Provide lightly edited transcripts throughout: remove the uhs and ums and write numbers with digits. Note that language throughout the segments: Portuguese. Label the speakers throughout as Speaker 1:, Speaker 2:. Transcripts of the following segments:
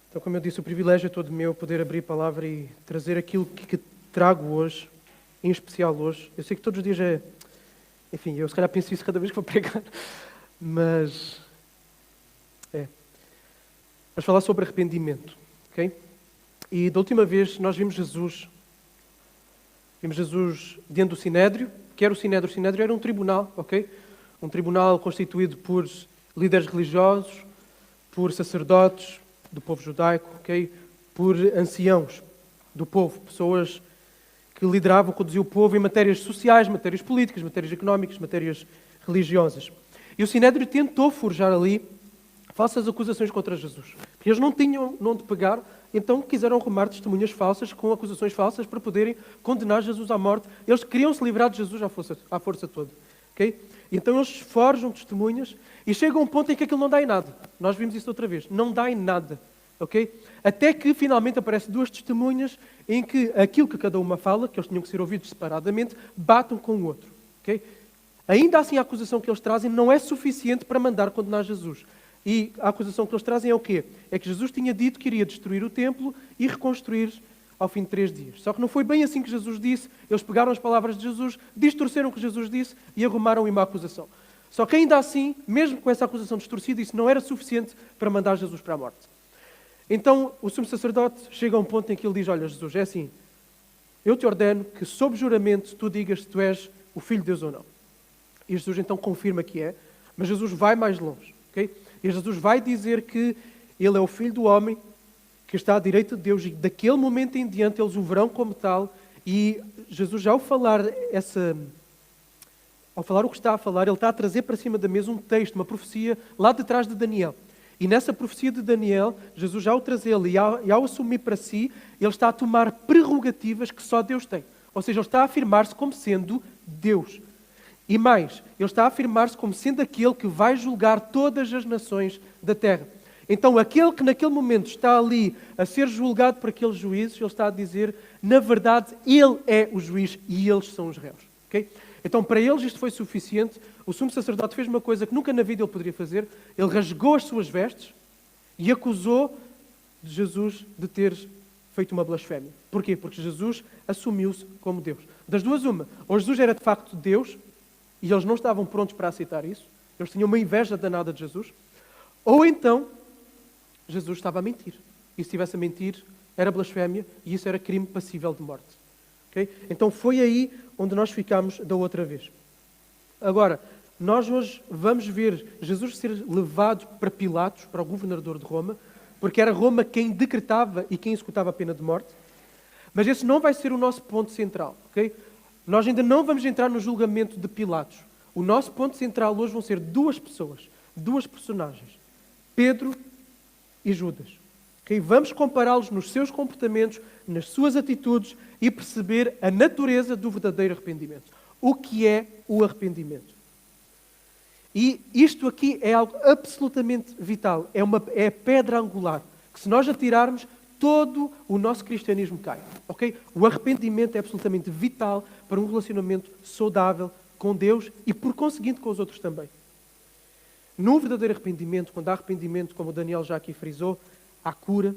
Speaker 1: Então, como eu disse, o privilégio é todo meu poder abrir a palavra e trazer aquilo que trago hoje, em especial hoje. Eu sei que todos os dias é... Enfim, eu se calhar penso isso cada vez que vou pregar, mas... Vamos falar sobre arrependimento, ok? E da última vez nós vimos Jesus dentro do Sinédrio, que era o Sinédrio. O Sinédrio era um tribunal, ok? Um tribunal constituído por líderes religiosos, por sacerdotes do povo judaico, ok? Por anciãos do povo, pessoas que lideravam, conduziam o povo em matérias sociais, matérias políticas, matérias económicas, matérias religiosas. E o Sinédrio tentou forjar ali falsas acusações contra Jesus. Porque eles não tinham onde pegar, então quiseram arrumar testemunhas falsas com acusações falsas para poderem condenar Jesus à morte. Eles queriam se livrar de Jesus à força toda. Okay? Então eles forjam testemunhas e chegam a um ponto em que aquilo não dá em nada. Nós vimos isso outra vez. Não dá em nada. Okay? Até que finalmente aparecem duas testemunhas em que aquilo que cada uma fala, que eles tinham que ser ouvidos separadamente, batam com o outro. Okay? Ainda assim a acusação que eles trazem não é suficiente para mandar condenar Jesus. E a acusação que eles trazem é o quê? É que Jesus tinha dito que iria destruir o templo e reconstruir ao fim de 3 dias. Só que não foi bem assim que Jesus disse. Eles pegaram as palavras de Jesus, distorceram o que Jesus disse e arrumaram uma acusação. Só que ainda assim, mesmo com essa acusação distorcida, isso não era suficiente para mandar Jesus para a morte. Então o sumo sacerdote chega a um ponto em que ele diz: olha, Jesus, é assim, eu te ordeno que sob juramento tu digas se tu és o Filho de Deus ou não. E Jesus então confirma que é, mas Jesus vai mais longe. Okay? E Jesus vai dizer que Ele é o Filho do Homem, que está à direita de Deus, e daquele momento em diante eles o verão como tal. E Jesus, já ao falar o que está a falar, Ele está a trazer para cima da mesa um texto, uma profecia lá de trás de Daniel. E nessa profecia de Daniel, Jesus, já ao trazê-lo e ao assumir para si, Ele está a tomar prerrogativas que só Deus tem. Ou seja, Ele está a afirmar-se como sendo Deus. E mais, Ele está a afirmar-se como sendo aquele que vai julgar todas as nações da terra. Então, aquele que naquele momento está ali a ser julgado por aqueles juízes, Ele está a dizer, na verdade, Ele é o juiz e eles são os réus. Okay? Então, para eles isto foi suficiente. O sumo sacerdote fez uma coisa que nunca na vida ele poderia fazer. Ele rasgou as suas vestes e acusou de Jesus de ter feito uma blasfémia. Porquê? Porque Jesus assumiu-se como Deus. Das duas, uma. Ou Jesus era de facto Deus, e eles não estavam prontos para aceitar isso. Eles tinham uma inveja danada de Jesus. Ou então, Jesus estava a mentir. E se estivesse a mentir, era blasfémia e isso era crime passível de morte. Okay? Então foi aí onde nós ficámos da outra vez. Agora, nós hoje vamos ver Jesus ser levado para Pilatos, para o governador de Roma, porque era Roma quem decretava e quem executava a pena de morte. Mas esse não vai ser o nosso ponto central. Okay? Nós ainda não vamos entrar no julgamento de Pilatos. O nosso ponto central hoje vão ser duas pessoas, duas personagens. Pedro e Judas. Okay? Vamos compará-los nos seus comportamentos, nas suas atitudes e perceber a natureza do verdadeiro arrependimento. O que é o arrependimento? E isto aqui é algo absolutamente vital. É a pedra angular. Que se nós atirarmos, todo o nosso cristianismo cai. Okay? O arrependimento é absolutamente vital para um relacionamento saudável com Deus e, por conseguinte, com os outros também. No verdadeiro arrependimento, quando há arrependimento, como o Daniel já aqui frisou, há cura,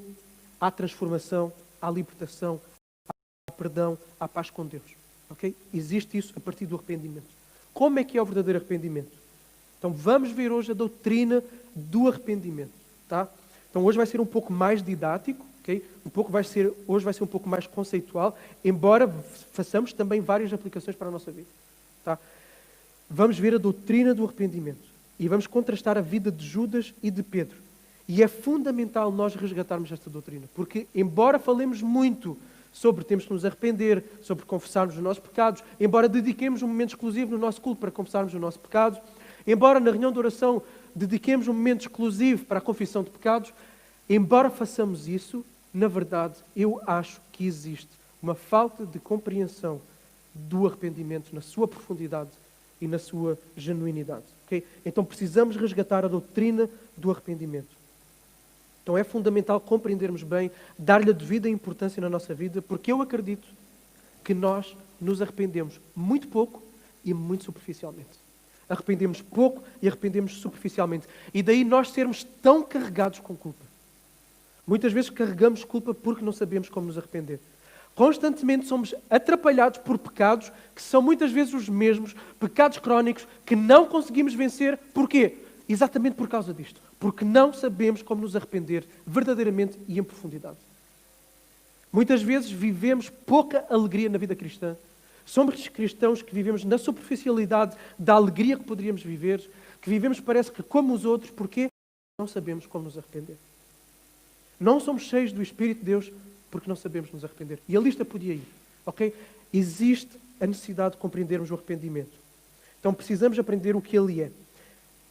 Speaker 1: há transformação, há libertação, há perdão, há paz com Deus. Okay? Existe isso a partir do arrependimento. Como é que é o verdadeiro arrependimento? Então vamos ver hoje a doutrina do arrependimento. Tá? Então hoje vai ser um pouco mais didático. Okay? Hoje vai ser um pouco mais conceitual, embora façamos também várias aplicações para a nossa vida. Tá? Vamos ver a doutrina do arrependimento e vamos contrastar a vida de Judas e de Pedro. E é fundamental nós resgatarmos esta doutrina, porque embora falemos muito sobre temos que nos arrepender, sobre confessarmos os nossos pecados, embora dediquemos um momento exclusivo no nosso culto para confessarmos os nossos pecados, embora na reunião de oração dediquemos um momento exclusivo para a confissão de pecados, embora façamos isso, na verdade, eu acho que existe uma falta de compreensão do arrependimento na sua profundidade e na sua genuinidade. Okay? Então precisamos resgatar a doutrina do arrependimento. Então é fundamental compreendermos bem, dar-lhe a devida importância na nossa vida, porque eu acredito que nós nos arrependemos muito pouco e muito superficialmente. Arrependemos pouco e arrependemos superficialmente. E daí nós sermos tão carregados com culpa. Muitas vezes carregamos culpa porque não sabemos como nos arrepender. Constantemente somos atrapalhados por pecados que são muitas vezes os mesmos, pecados crónicos que não conseguimos vencer. Porquê? Exatamente por causa disto. Porque não sabemos como nos arrepender verdadeiramente e em profundidade. Muitas vezes vivemos pouca alegria na vida cristã. Somos cristãos que vivemos na superficialidade da alegria que poderíamos viver, que vivemos parece que como os outros, porque não sabemos como nos arrepender. Não somos cheios do Espírito de Deus porque não sabemos nos arrepender. E a lista podia ir, ok? Existe a necessidade de compreendermos o arrependimento. Então precisamos aprender o que ele é.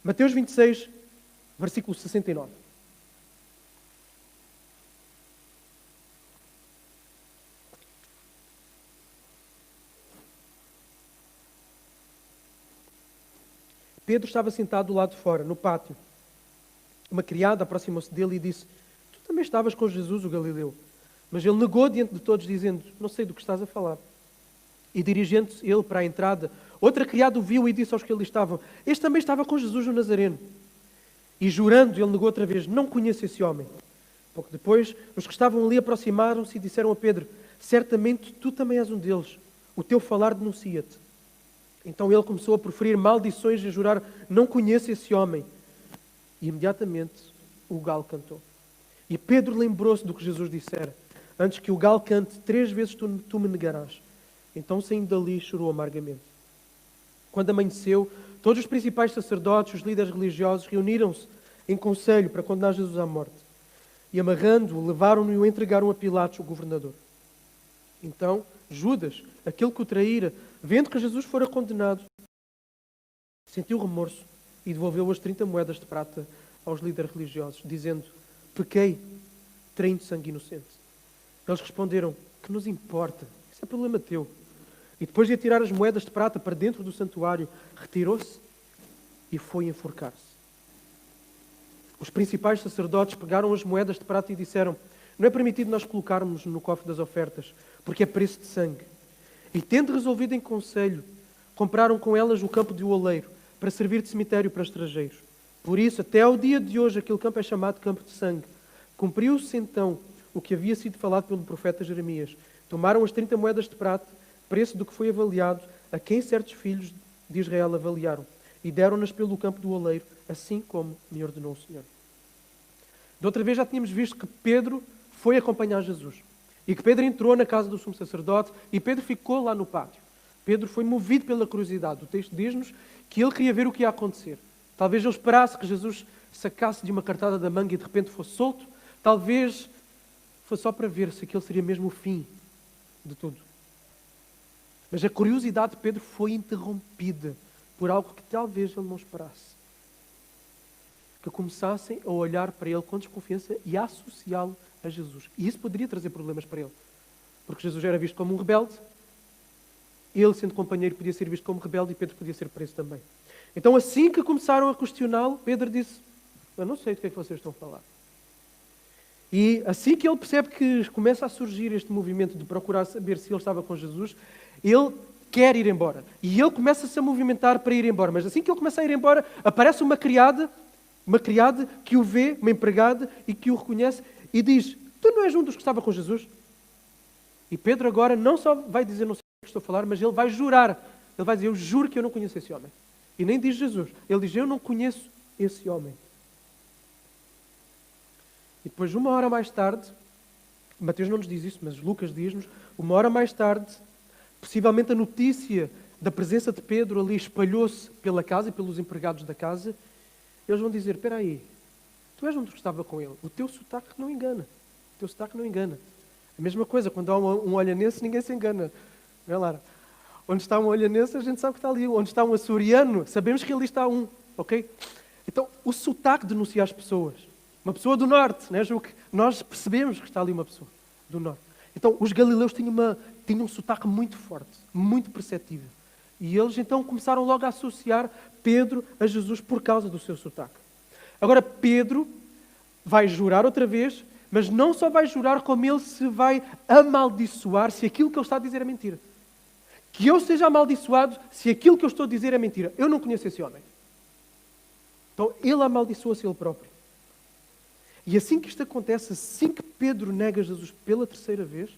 Speaker 1: Mateus 26, versículo 69. Pedro estava sentado do lado de fora, no pátio. Uma criada aproximou-se dele e disse: "Tu também estavas com Jesus, o Galileu." Mas ele negou diante de todos, dizendo: "Não sei do que estás a falar." E dirigindo-se ele para a entrada, outra criada o viu e disse aos que ali estavam: "Este também estava com Jesus o Nazareno." E jurando, ele negou outra vez: "Não conheço esse homem." Pouco depois, os que estavam ali aproximaram-se e disseram a Pedro: "Certamente tu também és um deles. O teu falar denuncia-te." Então ele começou a proferir maldições e a jurar: "Não conheço esse homem." E imediatamente o galo cantou. E Pedro lembrou-se do que Jesus dissera: "Antes que o galo cante, 3 vezes tu me negarás." Então, saindo dali, chorou amargamente. Quando amanheceu, todos os principais sacerdotes, os líderes religiosos, reuniram-se em conselho para condenar Jesus à morte. E amarrando-o, levaram-no e o entregaram a Pilatos, o governador. Então, Judas, aquele que o traíra, vendo que Jesus fora condenado, sentiu remorso e devolveu as 30 moedas de prata aos líderes religiosos, dizendo: "Pequei, traindo sangue inocente." Eles responderam: "Que nos importa? Isso é problema teu." E depois de atirar as moedas de prata para dentro do santuário, retirou-se e foi enforcar-se. Os principais sacerdotes pegaram as moedas de prata e disseram: "Não é permitido nós colocarmos no cofre das ofertas, porque é preço de sangue." E tendo resolvido em conselho, compraram com elas o campo de oleiro, para servir de cemitério para estrangeiros. Por isso, até ao dia de hoje, aquele campo é chamado campo de sangue. Cumpriu-se então o que havia sido falado pelo profeta Jeremias. Tomaram as 30 moedas de prata, preço do que foi avaliado, a quem certos filhos de Israel avaliaram, e deram-nas pelo campo do oleiro, assim como me ordenou o Senhor. De outra vez já tínhamos visto que Pedro foi acompanhar Jesus. E que Pedro entrou na casa do sumo sacerdote e Pedro ficou lá no pátio. Pedro foi movido pela curiosidade. O texto diz-nos que ele queria ver o que ia acontecer. Talvez ele esperasse que Jesus sacasse de uma cartada da manga e de repente fosse solto. Talvez fosse só para ver se aquele seria mesmo o fim de tudo. Mas a curiosidade de Pedro foi interrompida por algo que talvez ele não esperasse. Que começassem a olhar para ele com desconfiança e a associá-lo a Jesus. E isso poderia trazer problemas para ele. Porque Jesus era visto como um rebelde, ele, sendo companheiro, podia ser visto como rebelde e Pedro podia ser preso também. Então, assim que começaram a questioná-lo, Pedro disse: "Eu não sei do que é que vocês estão a falar." E assim que ele percebe que começa a surgir este movimento de procurar saber se ele estava com Jesus, ele quer ir embora. E ele começa-se a movimentar para ir embora. Mas assim que ele começa a ir embora, aparece uma criada que o vê, uma empregada, e que o reconhece e diz: "Tu não és um dos que estava com Jesus?" E Pedro agora não só vai dizer: "Não sei o que estou a falar", mas ele vai jurar. Ele vai dizer: "Eu juro que eu não conheço esse homem." E nem diz Jesus. Ele diz: "Eu não conheço esse homem." E depois, 1 hora mais tarde, Mateus não nos diz isso, mas Lucas diz-nos, 1 hora mais tarde, possivelmente a notícia da presença de Pedro ali espalhou-se pela casa e pelos empregados da casa. Eles vão dizer: "Espera aí, tu és um dos que estava com ele. O teu sotaque não engana. O teu sotaque não engana." A mesma coisa, quando há um olhanense, ninguém se engana. Não é, Lara? Onde está um olhanense, a gente sabe que está ali. Onde está um açoriano, sabemos que ali está um. Ok? Então, o sotaque denuncia as pessoas. Uma pessoa do norte, né, Ju? Nós percebemos que está ali uma pessoa do norte. Então, os galileus tinham um sotaque muito forte, muito perceptível. E eles então começaram logo a associar Pedro a Jesus por causa do seu sotaque. Agora, Pedro vai jurar outra vez, mas não só vai jurar, como ele se vai amaldiçoar se aquilo que ele está a dizer é mentira. Que eu seja amaldiçoado se aquilo que eu estou a dizer é mentira. Eu não conheço esse homem. Então, ele amaldiçoa-se ele próprio. E assim que isto acontece, assim que Pedro nega Jesus pela terceira vez,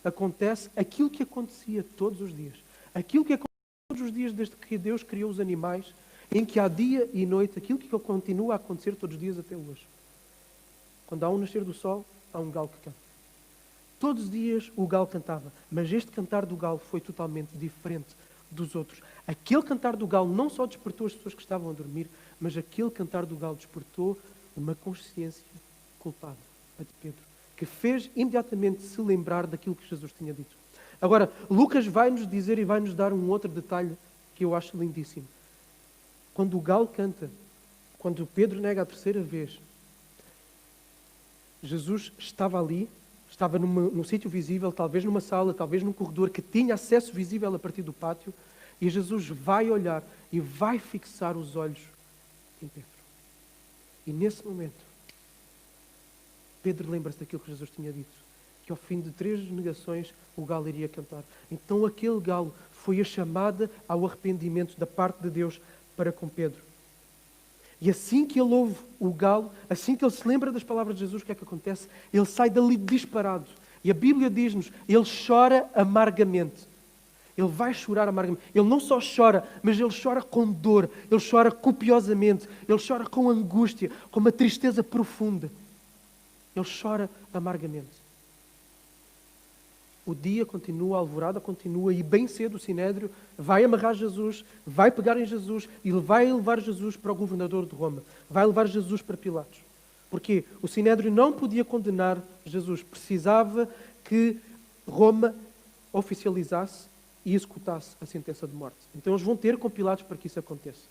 Speaker 1: acontece aquilo que acontecia todos os dias. Aquilo que acontece todos os dias desde que Deus criou os animais, em que há dia e noite, aquilo que continua a acontecer todos os dias até hoje. Quando há um nascer do sol, há um galo que canta. Todos os dias o galo cantava, mas este cantar do galo foi totalmente diferente dos outros. Aquele cantar do galo não só despertou as pessoas que estavam a dormir, mas aquele cantar do galo despertou uma consciência culpada a de Pedro, que fez imediatamente se lembrar daquilo que Jesus tinha dito. Agora, Lucas vai nos dizer e vai nos dar um outro detalhe que eu acho lindíssimo. Quando o galo canta, quando Pedro nega a terceira vez, Jesus estava ali, estava num sítio visível, talvez numa sala, talvez num corredor que tinha acesso visível a partir do pátio, e Jesus vai olhar e vai fixar os olhos em Pedro. E nesse momento, Pedro lembra-se daquilo que Jesus tinha dito, que ao fim de 3 negações o galo iria cantar. Então aquele galo foi a chamada ao arrependimento da parte de Deus para com Pedro. E assim que ele ouve o galo, assim que ele se lembra das palavras de Jesus, o que é que acontece? Ele sai dali disparado. E a Bíblia diz-nos, ele chora amargamente. Ele vai chorar amargamente. Ele não só chora, mas ele chora com dor, ele chora copiosamente, ele chora com angústia, com uma tristeza profunda. Ele chora amargamente. O dia continua, a alvorada continua, e bem cedo o Sinédrio vai amarrar Jesus, vai pegar em Jesus e vai levar Jesus para o governador de Roma. Vai levar Jesus para Pilatos. Porquê? O Sinédrio não podia condenar Jesus. Precisava que Roma oficializasse e executasse a sentença de morte. Então eles vão ter com Pilatos para que isso aconteça.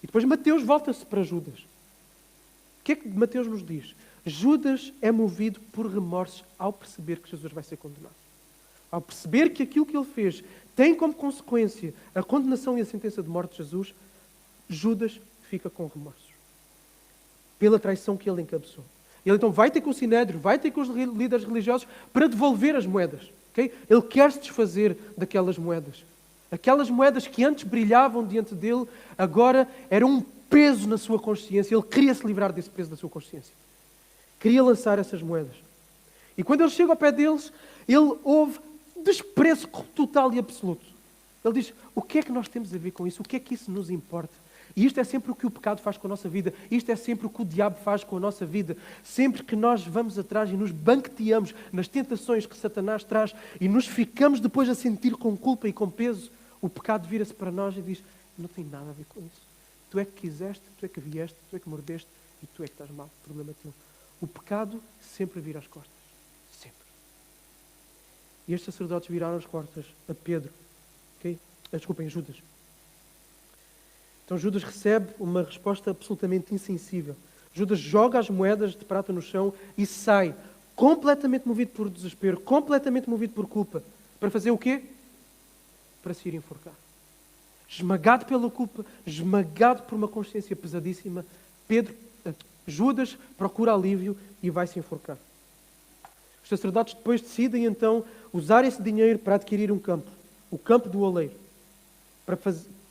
Speaker 1: E depois Mateus volta-se para Judas. O que é que Mateus nos diz? Judas é movido por remorsos ao perceber que Jesus vai ser condenado. Ao perceber que aquilo que ele fez tem como consequência a condenação e a sentença de morte de Jesus, Judas fica com remorsos. Pela traição que ele encabeçou. Ele então vai ter com o Sinédrio, vai ter com os líderes religiosos para devolver as moedas. Okay? Ele quer se desfazer daquelas moedas. Aquelas moedas que antes brilhavam diante dele, agora eram um peso na sua consciência. Ele queria se livrar desse peso da sua consciência. Queria lançar essas moedas. E quando ele chega ao pé deles, ele ouve desprezo total e absoluto. Ele diz, o que é que nós temos a ver com isso? O que é que isso nos importa? E isto é sempre o que o pecado faz com a nossa vida. Isto é sempre o que o diabo faz com a nossa vida. Sempre que nós vamos atrás e nos banqueteamos nas tentações que Satanás traz e nos ficamos depois a sentir com culpa e com peso, o pecado vira-se para nós e diz, não tem nada a ver com isso. Tu é que quiseste, tu é que vieste, tu é que mordeste e tu é que estás mal. O problema é teu. O pecado sempre vira as costas. Sempre. E estes sacerdotes viraram as costas a Pedro. Okay? Desculpem, Judas. Então Judas recebe uma resposta absolutamente insensível. Judas joga as moedas de prata no chão e sai, completamente movido por desespero, completamente movido por culpa. Para fazer o quê? Para se ir enforcar. Esmagado pela culpa, esmagado por uma consciência pesadíssima, Judas procura alívio e vai se enforcar. Os sacerdotes depois decidem então usar esse dinheiro para adquirir um campo, o campo do oleiro.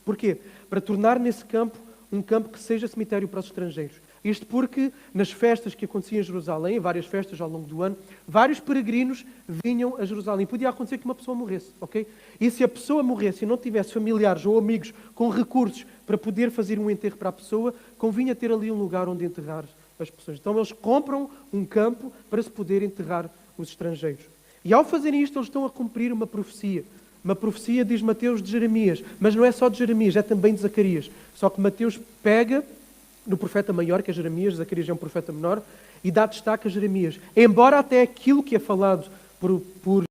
Speaker 1: Porquê? Para tornar nesse campo um campo que seja cemitério para os estrangeiros. Isto porque nas festas que aconteciam em Jerusalém, várias festas ao longo do ano, vários peregrinos vinham a Jerusalém. Podia acontecer que uma pessoa morresse, ok? E se a pessoa morresse e não tivesse familiares ou amigos com recursos para poder fazer um enterro para a pessoa, convinha ter ali um lugar onde enterrar as pessoas. Então eles compram um campo para se poder enterrar os estrangeiros. E ao fazerem isto, eles estão a cumprir uma profecia. Uma profecia, diz Mateus, de Jeremias. Mas não é só de Jeremias, é também de Zacarias. Só que Mateus pega no profeta maior, que é Jeremias, Zacarias é um profeta menor, e dá destaque a Jeremias. Embora até aquilo que é falado por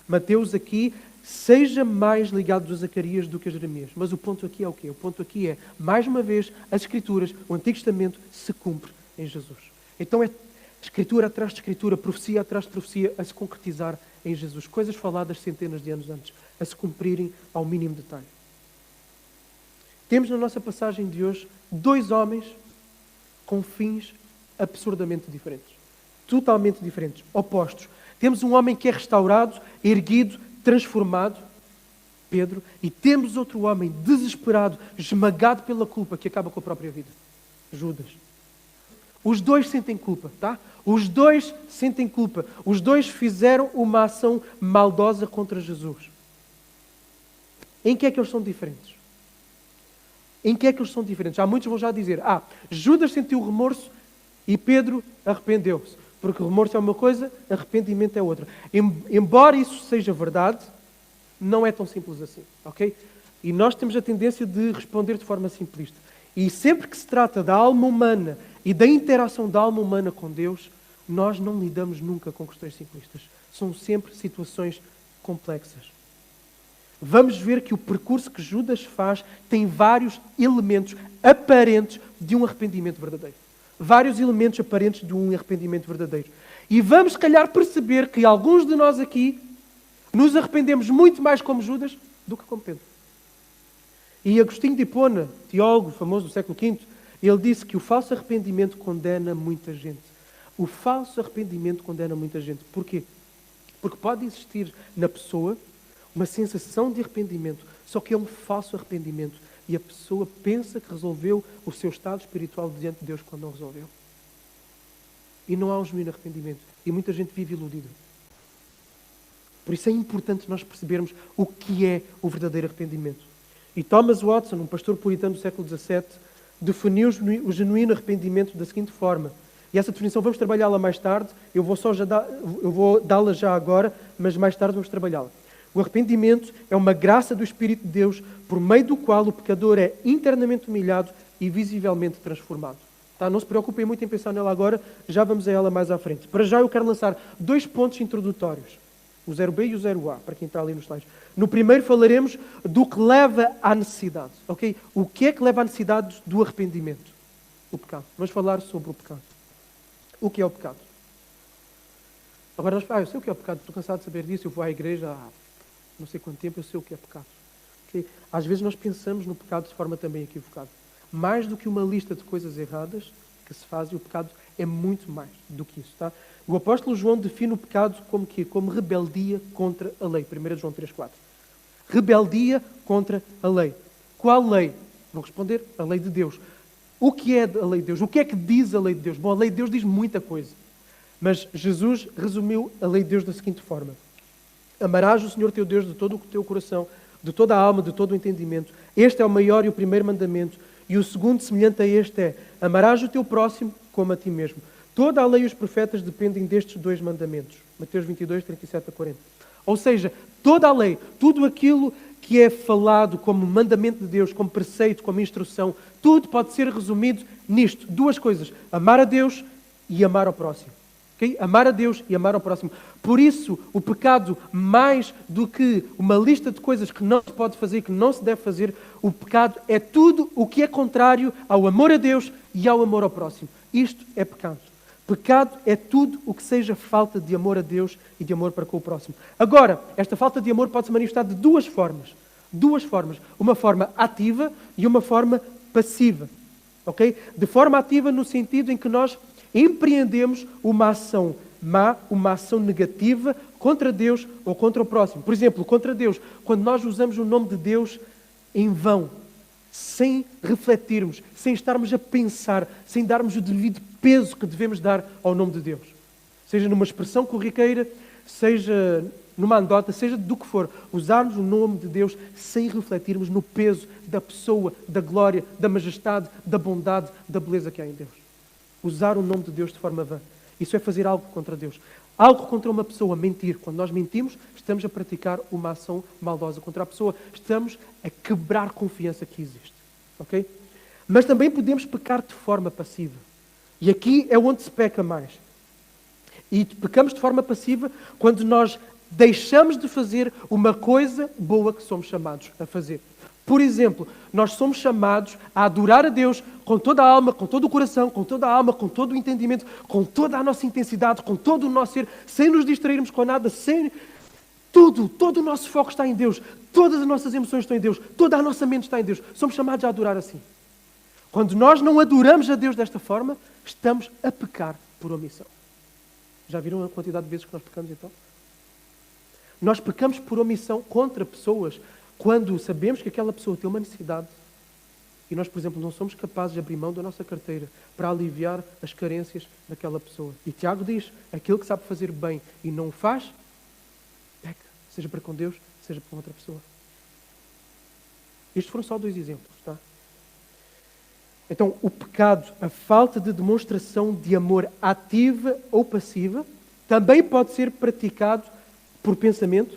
Speaker 1: Mateus aqui seja mais ligado a Zacarias do que a Jeremias. Mas o ponto aqui é o quê? O ponto aqui é, mais uma vez, as Escrituras, o Antigo Testamento, se cumpre em Jesus. Então é Escritura atrás de Escritura, profecia atrás de profecia, a se concretizar em Jesus. Coisas faladas centenas de anos antes, a se cumprirem ao mínimo detalhe. Temos na nossa passagem de hoje 2 homens com fins absurdamente diferentes. Totalmente diferentes, opostos. Temos um homem que é restaurado, erguido, transformado, Pedro, e temos outro homem desesperado, esmagado pela culpa, que acaba com a própria vida, Judas. Os dois sentem culpa, tá? Os dois sentem culpa. Os dois fizeram uma ação maldosa contra Jesus. Em que é que eles são diferentes? Em que é que eles são diferentes? Há muitos que vão já dizer, Judas sentiu remorso e Pedro arrependeu-se. Porque remorso é uma coisa, arrependimento é outra. Embora isso seja verdade, não é tão simples assim, ok? E nós temos a tendência de responder de forma simplista. E sempre que se trata da alma humana e da interação da alma humana com Deus, nós não lidamos nunca com questões simplistas. São sempre situações complexas. Vamos ver que o percurso que Judas faz tem vários elementos aparentes de um arrependimento verdadeiro. Vários elementos aparentes de um arrependimento verdadeiro. E vamos, se calhar, perceber que alguns de nós aqui nos arrependemos muito mais como Judas do que como Pedro. E Agostinho de Hipona, teólogo famoso do século V, ele disse que o falso arrependimento condena muita gente. O falso arrependimento condena muita gente. Porquê? Porque pode existir na pessoa uma sensação de arrependimento, só que é um falso arrependimento. E a pessoa pensa que resolveu o seu estado espiritual diante de Deus quando não resolveu. E não há um genuíno arrependimento. E muita gente vive iludida. Por isso é importante nós percebermos o que é o verdadeiro arrependimento. E Thomas Watson, um pastor puritano do século XVII, definiu o genuíno arrependimento da seguinte forma. E essa definição vamos trabalhá-la mais tarde. Eu vou dá-la já agora, mas mais tarde vamos trabalhá-la. O arrependimento é uma graça do Espírito de Deus por meio do qual o pecador é internamente humilhado e visivelmente transformado. Tá? Não se preocupem muito em pensar nela agora, já vamos a ela mais à frente. Para já eu quero lançar 2 pontos introdutórios. O 0B e o 0A, para quem está ali nos slides. No primeiro falaremos do que leva à necessidade. Okay? O que é que leva à necessidade do arrependimento? O pecado. Vamos falar sobre o pecado. O que é o pecado? Agora, eu sei o que é o pecado, estou cansado de saber disso, eu vou à igreja há não sei quanto tempo, eu sei o que é pecado. Okay? Às vezes nós pensamos no pecado de forma também equivocada. Mais do que uma lista de coisas erradas que se fazem, o pecado é muito mais do que isso. Tá? O apóstolo João define o pecado como quê? Como rebeldia contra a lei. 1 João 3,4. Rebeldia contra a lei. Qual lei? Vou responder, a lei de Deus. O que é a lei de Deus? O que é que diz a lei de Deus? Bom, a lei de Deus diz muita coisa. Mas Jesus resumiu a lei de Deus da seguinte forma. Amarás o Senhor teu Deus de todo o teu coração, de toda a alma, de todo o entendimento. Este é o maior e o primeiro mandamento. E o segundo, semelhante a este, é: amarás o teu próximo como a ti mesmo. Toda a lei e os profetas dependem destes 2 mandamentos. Mateus 22, 37 a 40. Ou seja, toda a lei, tudo aquilo que é falado como mandamento de Deus, como preceito, como instrução, tudo pode ser resumido nisto. 2 coisas. Amar a Deus e amar ao próximo. Okay? Amar a Deus e amar ao próximo. Por isso, o pecado, mais do que uma lista de coisas que não se pode fazer, que não se deve fazer, o pecado é tudo o que é contrário ao amor a Deus e ao amor ao próximo. Isto é pecado. Pecado é tudo o que seja falta de amor a Deus e de amor para com o próximo. Agora, esta falta de amor pode se manifestar de 2 formas. 2 formas. Uma forma ativa e uma forma passiva. Okay? De forma ativa no sentido em que nós empreendemos uma ação má, uma ação negativa contra Deus ou contra o próximo. Por exemplo, contra Deus, quando nós usamos o nome de Deus em vão, sem refletirmos, sem estarmos a pensar, sem darmos o devido peso que devemos dar ao nome de Deus. Seja numa expressão corriqueira, seja numa anedota, seja do que for, usarmos o nome de Deus sem refletirmos no peso da pessoa, da glória, da majestade, da bondade, da beleza que há em Deus. Usar o nome de Deus de forma vã. Isso é fazer algo contra Deus. Algo contra uma pessoa, mentir. Quando nós mentimos, estamos a praticar uma ação maldosa contra a pessoa. Estamos a quebrar confiança que existe. Ok? Mas também podemos pecar de forma passiva. E aqui é onde se peca mais. E pecamos de forma passiva quando nós deixamos de fazer uma coisa boa que somos chamados a fazer. Por exemplo, nós somos chamados a adorar a Deus com toda a alma, com todo o coração, com toda a alma, com todo o entendimento, com toda a nossa intensidade, com todo o nosso ser, sem nos distrairmos com nada, sem todo o nosso foco está em Deus, todas as nossas emoções estão em Deus, toda a nossa mente está em Deus. Somos chamados a adorar assim. Quando nós não adoramos a Deus desta forma, estamos a pecar por omissão. Já viram a quantidade de vezes que nós pecamos então? Nós pecamos por omissão contra pessoas quando sabemos que aquela pessoa tem uma necessidade e nós, por exemplo, não somos capazes de abrir mão da nossa carteira para aliviar as carências daquela pessoa. E Tiago diz, aquele que sabe fazer bem e não o faz, peca, seja para com Deus, seja para outra pessoa. Estes foram só 2 exemplos, tá? Então, o pecado, a falta de demonstração de amor ativa ou passiva, também pode ser praticado por pensamento.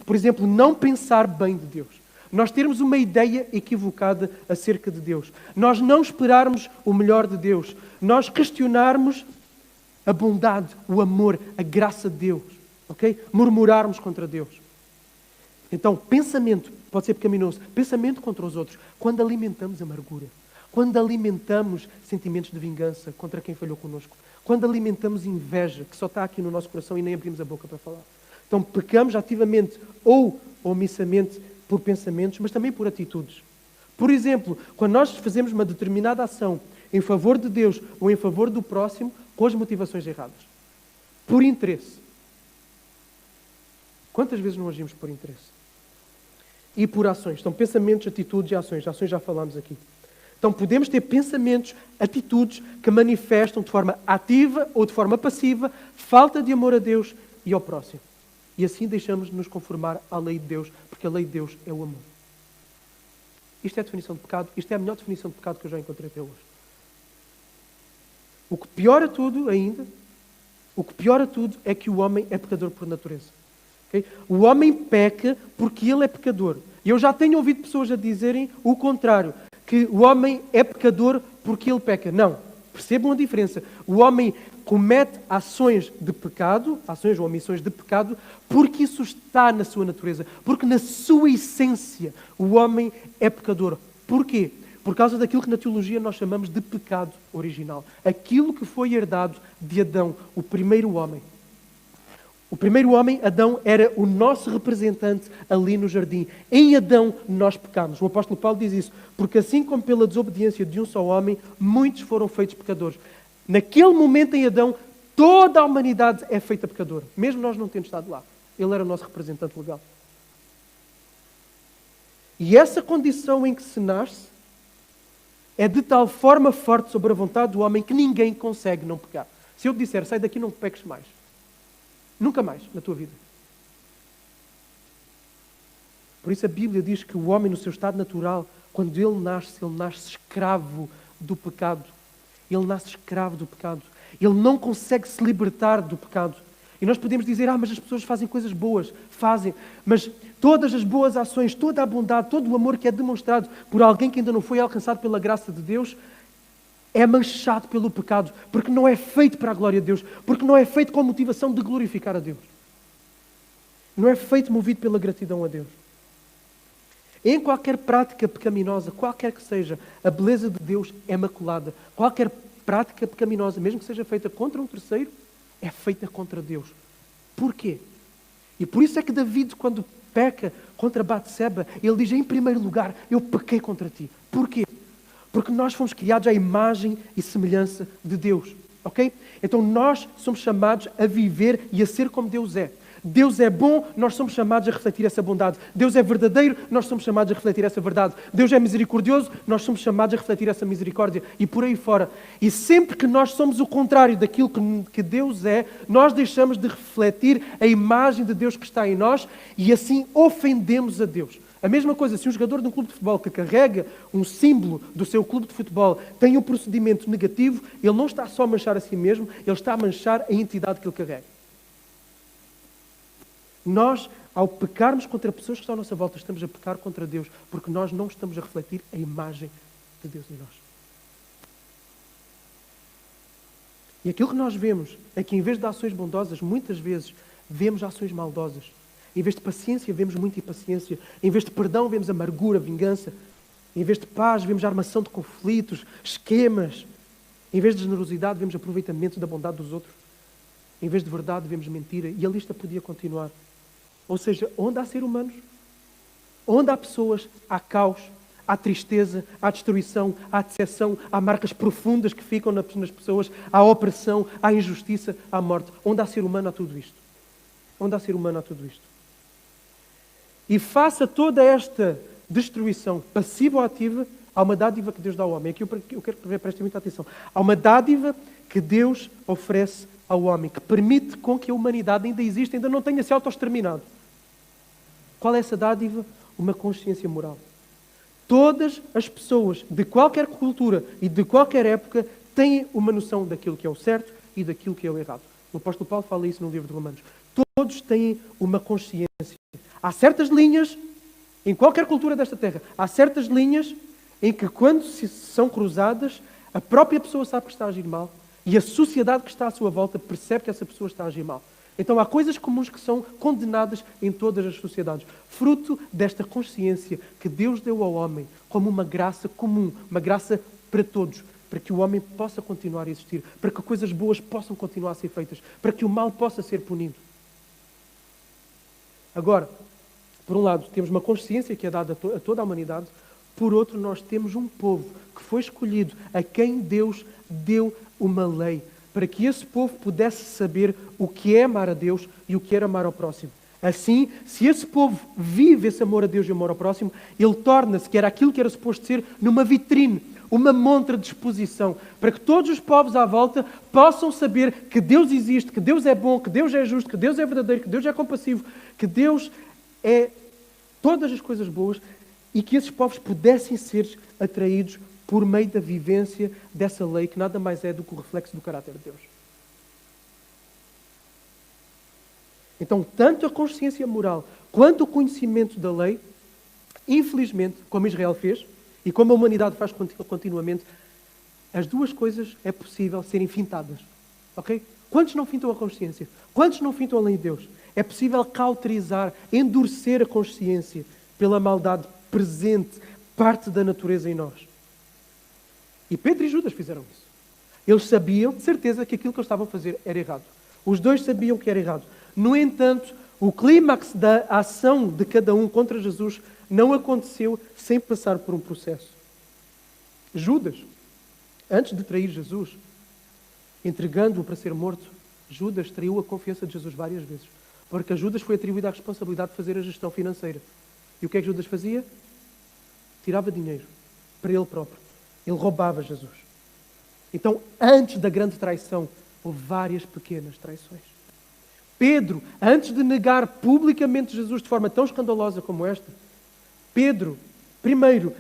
Speaker 1: Por exemplo, não pensar bem de Deus. Nós termos uma ideia equivocada acerca de Deus. Nós não esperarmos o melhor de Deus. Nós questionarmos a bondade, o amor, a graça de Deus. Ok? Murmurarmos contra Deus. Então, pensamento pode ser pecaminoso. Pensamento contra os outros. Quando alimentamos amargura. Quando alimentamos sentimentos de vingança contra quem falhou connosco. Quando alimentamos inveja, que só está aqui no nosso coração e nem abrimos a boca para falar. Então, pecamos ativamente ou omissamente por pensamentos, mas também por atitudes. Por exemplo, quando nós fazemos uma determinada ação em favor de Deus ou em favor do próximo, com as motivações erradas. Por interesse. Quantas vezes não agimos por interesse? E por ações. Então, pensamentos, atitudes e ações. Ações já falámos aqui. Então, podemos ter pensamentos, atitudes que manifestam de forma ativa ou de forma passiva falta de amor a Deus e ao próximo. E assim deixamos de nos conformar à lei de Deus, porque a lei de Deus é o amor. Isto é a definição de pecado. Isto é a melhor definição de pecado que eu já encontrei até hoje. O que piora tudo ainda, é que o homem é pecador por natureza. Okay? O homem peca porque ele é pecador. E eu já tenho ouvido pessoas a dizerem o contrário, que o homem é pecador porque ele peca. Não. Percebam a diferença. O homem comete ações de pecado, ações ou omissões de pecado, porque isso está na sua natureza. Porque na sua essência o homem é pecador. Porquê? Por causa daquilo que na teologia nós chamamos de pecado original. Aquilo que foi herdado de Adão, o primeiro homem. O primeiro homem, Adão, era o nosso representante ali no jardim. Em Adão nós pecamos. O apóstolo Paulo diz isso. Porque assim como pela desobediência de um só homem, muitos foram feitos pecadores. Naquele momento em Adão, toda a humanidade é feita pecadora. Mesmo nós não tendo estado lá. Ele era o nosso representante legal. E essa condição em que se nasce é de tal forma forte sobre a vontade do homem que ninguém consegue não pecar. Se eu te disser, sai daqui, não peques mais. Nunca mais na tua vida. Por isso a Bíblia diz que o homem no seu estado natural, quando ele nasce escravo do pecado. Ele nasce escravo do pecado. Ele não consegue se libertar do pecado. E nós podemos dizer, mas as pessoas fazem coisas boas. Fazem. Mas todas as boas ações, toda a bondade, todo o amor que é demonstrado por alguém que ainda não foi alcançado pela graça de Deus, é manchado pelo pecado, porque não é feito para a glória de Deus, porque não é feito com a motivação de glorificar a Deus. Não é feito movido pela gratidão a Deus. Em qualquer prática pecaminosa, qualquer que seja, a beleza de Deus é maculada. Qualquer prática pecaminosa, mesmo que seja feita contra um terceiro, é feita contra Deus. Porquê? E por isso é que David, quando peca contra Batseba, ele diz, em primeiro lugar, eu pequei contra ti. Porquê? Porque nós fomos criados à imagem e semelhança de Deus. Ok? Então nós somos chamados a viver e a ser como Deus é. Deus é bom, nós somos chamados a refletir essa bondade. Deus é verdadeiro, nós somos chamados a refletir essa verdade. Deus é misericordioso, nós somos chamados a refletir essa misericórdia. E por aí fora. E sempre que nós somos o contrário daquilo que Deus é, nós deixamos de refletir a imagem de Deus que está em nós e assim ofendemos a Deus. A mesma coisa, se um jogador de um clube de futebol que carrega um símbolo do seu clube de futebol tem um procedimento negativo, ele não está só a manchar a si mesmo, ele está a manchar a entidade que ele carrega. Nós, ao pecarmos contra pessoas que estão à nossa volta, estamos a pecar contra Deus, porque nós não estamos a refletir a imagem de Deus em nós. E aquilo que nós vemos é que em vez de ações bondosas, muitas vezes vemos ações maldosas. Em vez de paciência, vemos muita impaciência. Em vez de perdão, vemos amargura, vingança. Em vez de paz, vemos armação de conflitos, esquemas. Em vez de generosidade, vemos aproveitamento da bondade dos outros. Em vez de verdade, vemos mentira. E a lista podia continuar. Ou seja, onde há seres humanos, onde há pessoas, há caos, há tristeza, há destruição, há decepção, há marcas profundas que ficam nas pessoas, há opressão, há injustiça, há morte. Onde há ser humano, há tudo isto. Onde há ser humano, há tudo isto. E face a toda esta destruição, passiva ou ativa, há uma dádiva que Deus dá ao homem. Aqui eu quero que prestem muita atenção. Há uma dádiva que Deus oferece ao homem, que permite com que a humanidade ainda exista, ainda não tenha se autoexterminado. Qual é essa dádiva? Uma consciência moral. Todas as pessoas de qualquer cultura e de qualquer época têm uma noção daquilo que é o certo e daquilo que é o errado. O apóstolo Paulo fala isso no livro de Romanos. Todos têm uma consciência. Há certas linhas, em qualquer cultura desta terra, há certas linhas em que quando são cruzadas, a própria pessoa sabe que está a agir mal e a sociedade que está à sua volta percebe que essa pessoa está a agir mal. Então há coisas comuns que são condenadas em todas as sociedades, fruto desta consciência que Deus deu ao homem como uma graça comum, uma graça para todos, para que o homem possa continuar a existir, para que coisas boas possam continuar a ser feitas, para que o mal possa ser punido. Agora, por um lado, temos uma consciência que é dada a toda a humanidade, por outro, nós temos um povo que foi escolhido, a quem Deus deu uma lei, para que esse povo pudesse saber o que é amar a Deus e o que é amar ao próximo. Assim, se esse povo vive esse amor a Deus e amor ao próximo, ele torna-se, que era aquilo que era suposto ser, numa vitrine, uma montra de exposição, para que todos os povos à volta possam saber que Deus existe, que Deus é bom, que Deus é justo, que Deus é verdadeiro, que Deus é compassivo, que Deus é todas as coisas boas, e que esses povos pudessem ser atraídos por meio da vivência dessa lei, que nada mais é do que o reflexo do caráter de Deus. Então, tanto a consciência moral quanto o conhecimento da lei, infelizmente, como Israel fez, e como a humanidade faz continuamente, as duas coisas é possível serem fintadas. Ok? Quantos não fintam a consciência? Quantos não fintam a lei de Deus? É possível cauterizar, endurecer a consciência pela maldade presente, parte da natureza em nós. E Pedro e Judas fizeram isso. Eles sabiam, de certeza, que aquilo que eles estavam a fazer era errado. Os dois sabiam que era errado. No entanto, o clímax da ação de cada um contra Jesus não aconteceu sem passar por um processo. Judas, antes de trair Jesus, entregando-o para ser morto, Judas traiu a confiança de Jesus várias vezes. Porque a Judas foi atribuída a responsabilidade de fazer a gestão financeira. E o que é que Judas fazia? Tirava dinheiro para ele próprio. Ele roubava Jesus. Então, antes da grande traição, houve várias pequenas traições. Pedro, antes de negar publicamente Jesus de forma tão escandalosa como esta, Pedro, primeiro,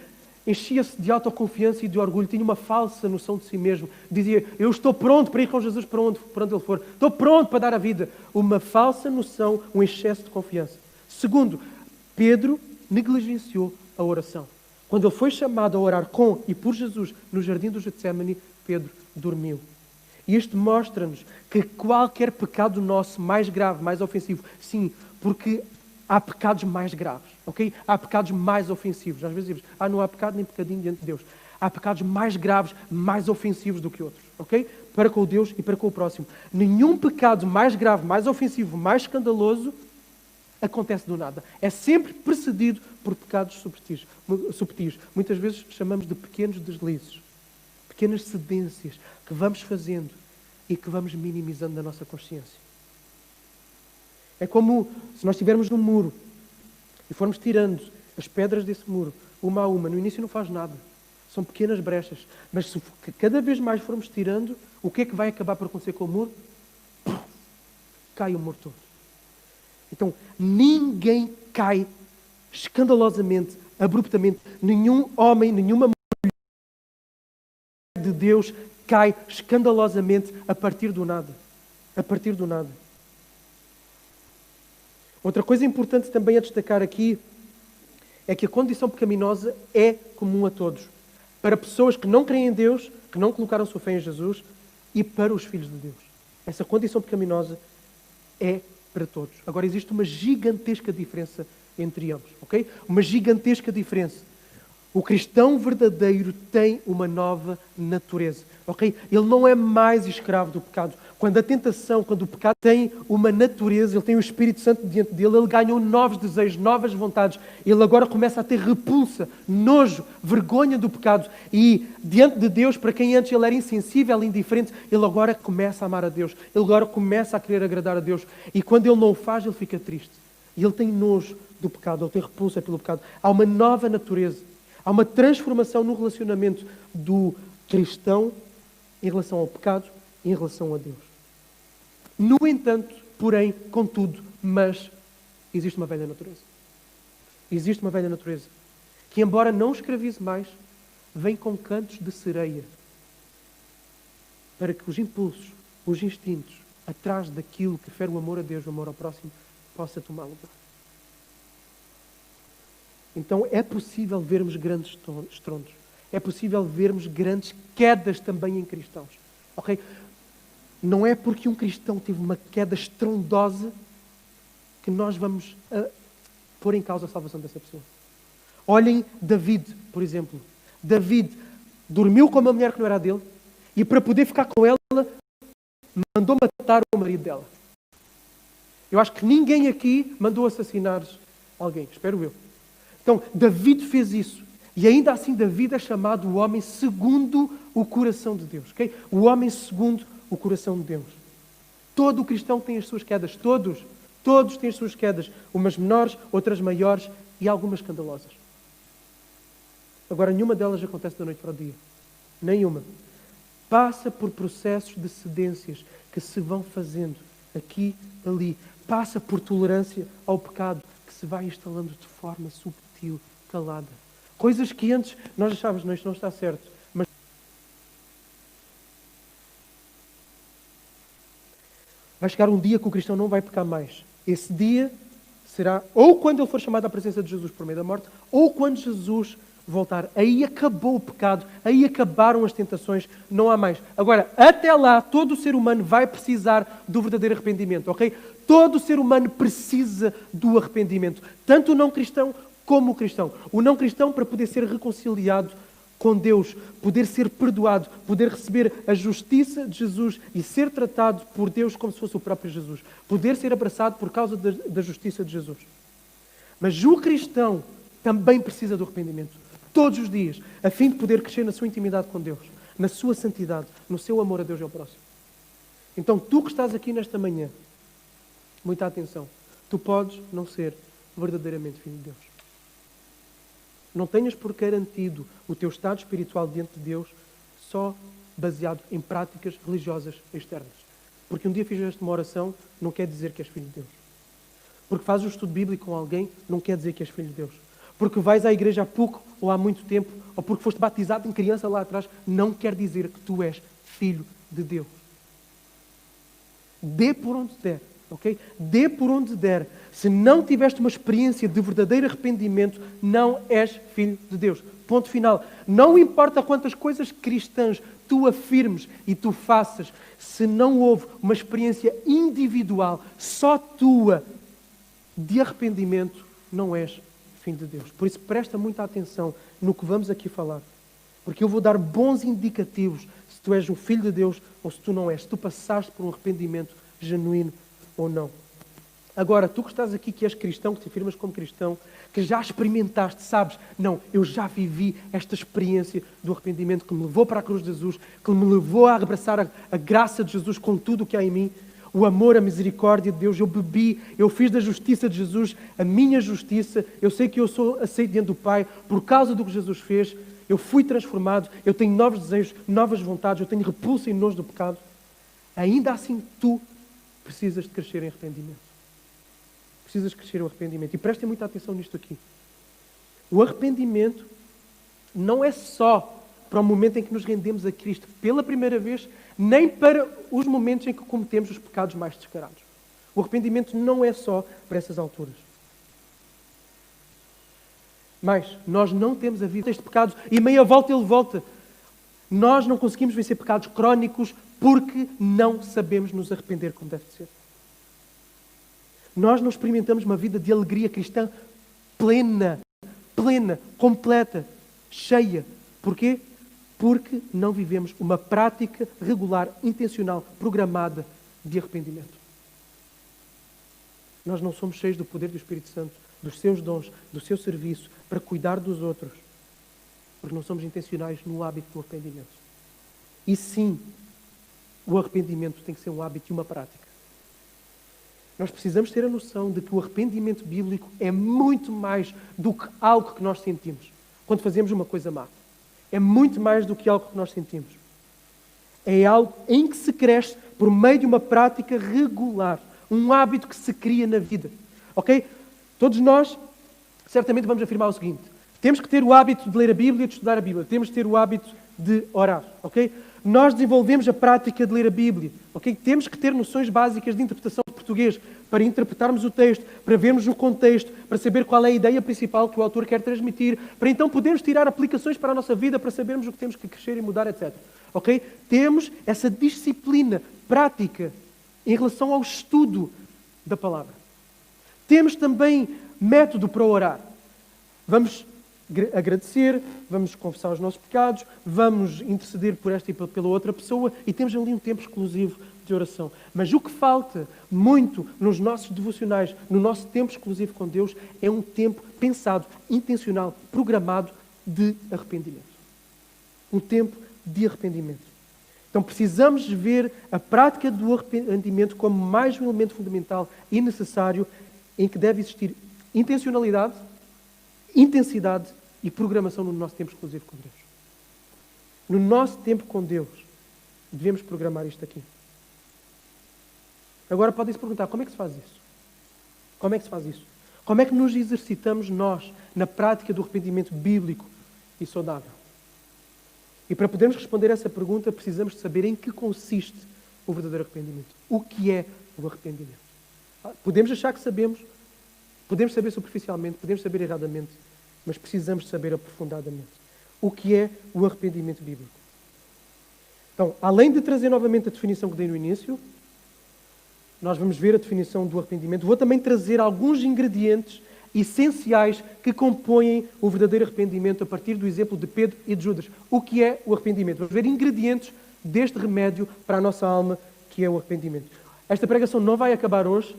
Speaker 1: enchia-se de autoconfiança e de orgulho, tinha uma falsa noção de si mesmo. Dizia, eu estou pronto para ir com Jesus para onde ele for. Estou pronto para dar a vida. Uma falsa noção, um excesso de confiança. Segundo, Pedro negligenciou a oração. Quando ele foi chamado a orar com e por Jesus no jardim do Getsémani, Pedro dormiu. E isto mostra-nos que qualquer pecado nosso mais grave, mais ofensivo, sim, porque há pecados mais graves, ok? Há pecados mais ofensivos. Às vezes dizemos, não há pecado nem pecadinho diante de Deus. Há pecados mais graves, mais ofensivos do que outros, ok? Para com Deus e para com o próximo. Nenhum pecado mais grave, mais ofensivo, mais escandaloso acontece do nada. É sempre precedido por pecados subtis. Muitas vezes chamamos de pequenos deslizes, pequenas cedências que vamos fazendo e que vamos minimizando na nossa consciência. É como se nós estivermos num muro e formos tirando as pedras desse muro, uma a uma. No início não faz nada. São pequenas brechas. Mas se cada vez mais formos tirando, o que é que vai acabar por acontecer com o muro? Cai o muro todo. Então, ninguém cai escandalosamente, abruptamente. Nenhum homem, nenhuma mulher de Deus cai escandalosamente a partir do nada. A partir do nada. Outra coisa importante também a destacar aqui é que a condição pecaminosa é comum a todos. Para pessoas que não creem em Deus, que não colocaram sua fé em Jesus, e para os filhos de Deus. Essa condição pecaminosa é para todos. Agora, existe uma gigantesca diferença entre ambos, ok? Uma gigantesca diferença. O cristão verdadeiro tem uma nova natureza, ok? Ele não é mais escravo do pecado. Quando a tentação, quando o pecado tem uma natureza, ele tem o Espírito Santo diante dele, ele ganhou novos desejos, novas vontades. Ele agora começa a ter repulsa, nojo, vergonha do pecado. E diante de Deus, para quem antes ele era insensível, indiferente, ele agora começa a amar a Deus. Ele agora começa a querer agradar a Deus. E quando ele não o faz, ele fica triste. E ele tem nojo do pecado, ele tem repulsa pelo pecado. Há uma nova natureza. Há uma transformação no relacionamento do cristão em relação ao pecado e em relação a Deus. No entanto, porém, contudo, mas, existe uma velha natureza. Existe uma velha natureza que, embora não escravize mais, vem com cantos de sereia para que os impulsos, os instintos, atrás daquilo que fere o amor a Deus, o amor ao próximo, possa tomar lugar. Então é possível vermos grandes estrondos. É possível vermos grandes quedas também em cristãos. Ok? Não é porque um cristão teve uma queda estrondosa que nós vamos pôr em causa a salvação dessa pessoa. Olhem David, por exemplo. David dormiu com uma mulher que não era dele e para poder ficar com ela mandou matar o marido dela. Eu acho que ninguém aqui mandou assassinar alguém, espero eu. Então, David fez isso. E ainda assim David é chamado o homem segundo o coração de Deus. Okay? O homem segundo o coração de Deus. Todo cristão tem as suas quedas. Todos têm as suas quedas. Umas menores, outras maiores e algumas escandalosas. Agora, nenhuma delas acontece da noite para o dia. Nenhuma. Passa por processos de cedências que se vão fazendo aqui, ali. Passa por tolerância ao pecado que se vai instalando de forma subtil, calada. Coisas que antes nós achávamos, não, isto não está certo. Mas vai chegar um dia que o cristão não vai pecar mais. Esse dia será ou quando ele for chamado à presença de Jesus por meio da morte, ou quando Jesus voltar. Aí acabou o pecado, aí acabaram as tentações, não há mais. Agora, até lá, todo o ser humano vai precisar do verdadeiro arrependimento, ok? Todo o ser humano precisa do arrependimento, tanto o não cristão como o cristão. O não cristão para poder ser reconciliado com Deus, poder ser perdoado, poder receber a justiça de Jesus e ser tratado por Deus como se fosse o próprio Jesus. Poder ser abraçado por causa da justiça de Jesus. Mas o cristão também precisa do arrependimento. Todos os dias, a fim de poder crescer na sua intimidade com Deus, na sua santidade, no seu amor a Deus e ao próximo. Então, tu que estás aqui nesta manhã, muita atenção, tu podes não ser verdadeiramente filho de Deus. Não tenhas por garantido o teu estado espiritual diante de Deus só baseado em práticas religiosas externas. Porque um dia fizeste uma oração, não quer dizer que és filho de Deus. Porque fazes um estudo bíblico com alguém, não quer dizer que és filho de Deus. Porque vais à igreja há pouco ou há muito tempo, ou porque foste batizado em criança lá atrás, não quer dizer que tu és filho de Deus. Dê por onde der, ok? Dê por onde der. Se não tiveste uma experiência de verdadeiro arrependimento, não és filho de Deus. Ponto final. Não importa quantas coisas cristãs tu afirmes e tu faças, se não houve uma experiência individual, só tua, de arrependimento, não és filho de Deus. Por isso, presta muita atenção no que vamos aqui falar. Porque eu vou dar bons indicativos se tu és um filho de Deus ou se tu não és. Se tu passaste por um arrependimento genuíno ou não. Agora, tu que estás aqui, que és cristão, que te afirmas como cristão, que já experimentaste, sabes, não, eu já vivi esta experiência do arrependimento que me levou para a cruz de Jesus, que me levou a abraçar a graça de Jesus com tudo o que há em mim, o amor, a misericórdia de Deus, eu bebi, eu fiz da justiça de Jesus a minha justiça, eu sei que eu sou aceito diante do Pai por causa do que Jesus fez, eu fui transformado, eu tenho novos desejos, novas vontades, eu tenho repulsa e nojo do pecado. Ainda assim, tu precisas de crescer em arrependimento. Precisas crescer em arrependimento. E prestem muita atenção nisto aqui. O arrependimento não é só para o momento em que nos rendemos a Cristo pela primeira vez, nem para os momentos em que cometemos os pecados mais descarados. O arrependimento não é só para essas alturas. Mas nós não temos a vida deste pecado e meia volta ele volta. Nós não conseguimos vencer pecados crónicos porque não sabemos nos arrepender como deve ser. Nós não experimentamos uma vida de alegria cristã plena, completa, cheia. Porquê? Porque não vivemos uma prática regular, intencional, programada de arrependimento. Nós não somos cheios do poder do Espírito Santo, dos seus dons, do seu serviço, para cuidar dos outros. Porque não somos intencionais no hábito do arrependimento. E sim, o arrependimento tem que ser um hábito e uma prática. Nós precisamos ter a noção de que o arrependimento bíblico é muito mais do que algo que nós sentimos. quando fazemos uma coisa má. É muito mais do que algo que nós sentimos. É algo em que se cresce por meio de uma prática regular. Um hábito que se cria na vida. Ok? Todos nós, certamente, vamos afirmar o seguinte. Temos que ter o hábito de ler a Bíblia e de estudar a Bíblia. Temos que ter o hábito de orar. Ok? Nós desenvolvemos a prática de ler a Bíblia. Ok? Temos que ter noções básicas de interpretação de português para interpretarmos o texto, para vermos o contexto, para saber qual é a ideia principal que o autor quer transmitir, para então podermos tirar aplicações para a nossa vida, para sabermos o que temos que crescer e mudar, etc. Ok? Temos essa disciplina prática em relação ao estudo da palavra. Temos também método para orar. Vamos agradecer, vamos confessar os nossos pecados, vamos interceder por esta e pela outra pessoa e temos ali um tempo exclusivo de oração. Mas o que falta muito nos nossos devocionais, no nosso tempo exclusivo com Deus, é um tempo pensado, intencional, programado de arrependimento. Um tempo de arrependimento. Então precisamos ver a prática do arrependimento como mais um elemento fundamental e necessário em que deve existir intencionalidade, intensidade e programação no nosso tempo exclusivo com Deus. No nosso tempo com Deus, devemos programar isto aqui. Agora podem-se perguntar, como é que se faz isso? Como é que se faz isso? Como é que nos exercitamos nós na prática do arrependimento bíblico e saudável? E para podermos responder essa pergunta, precisamos de saber em que consiste o verdadeiro arrependimento. O que é o arrependimento? Podemos achar que sabemos, podemos saber superficialmente, podemos saber erradamente, mas precisamos de saber aprofundadamente. O que é o arrependimento bíblico? Então, além de trazer novamente a definição que dei no início, nós vamos ver a definição do arrependimento. Vou também trazer alguns ingredientes essenciais que compõem o verdadeiro arrependimento a partir do exemplo de Pedro e de Judas. O que é o arrependimento? Vamos ver ingredientes deste remédio para a nossa alma, que é o arrependimento. Esta pregação não vai acabar hoje,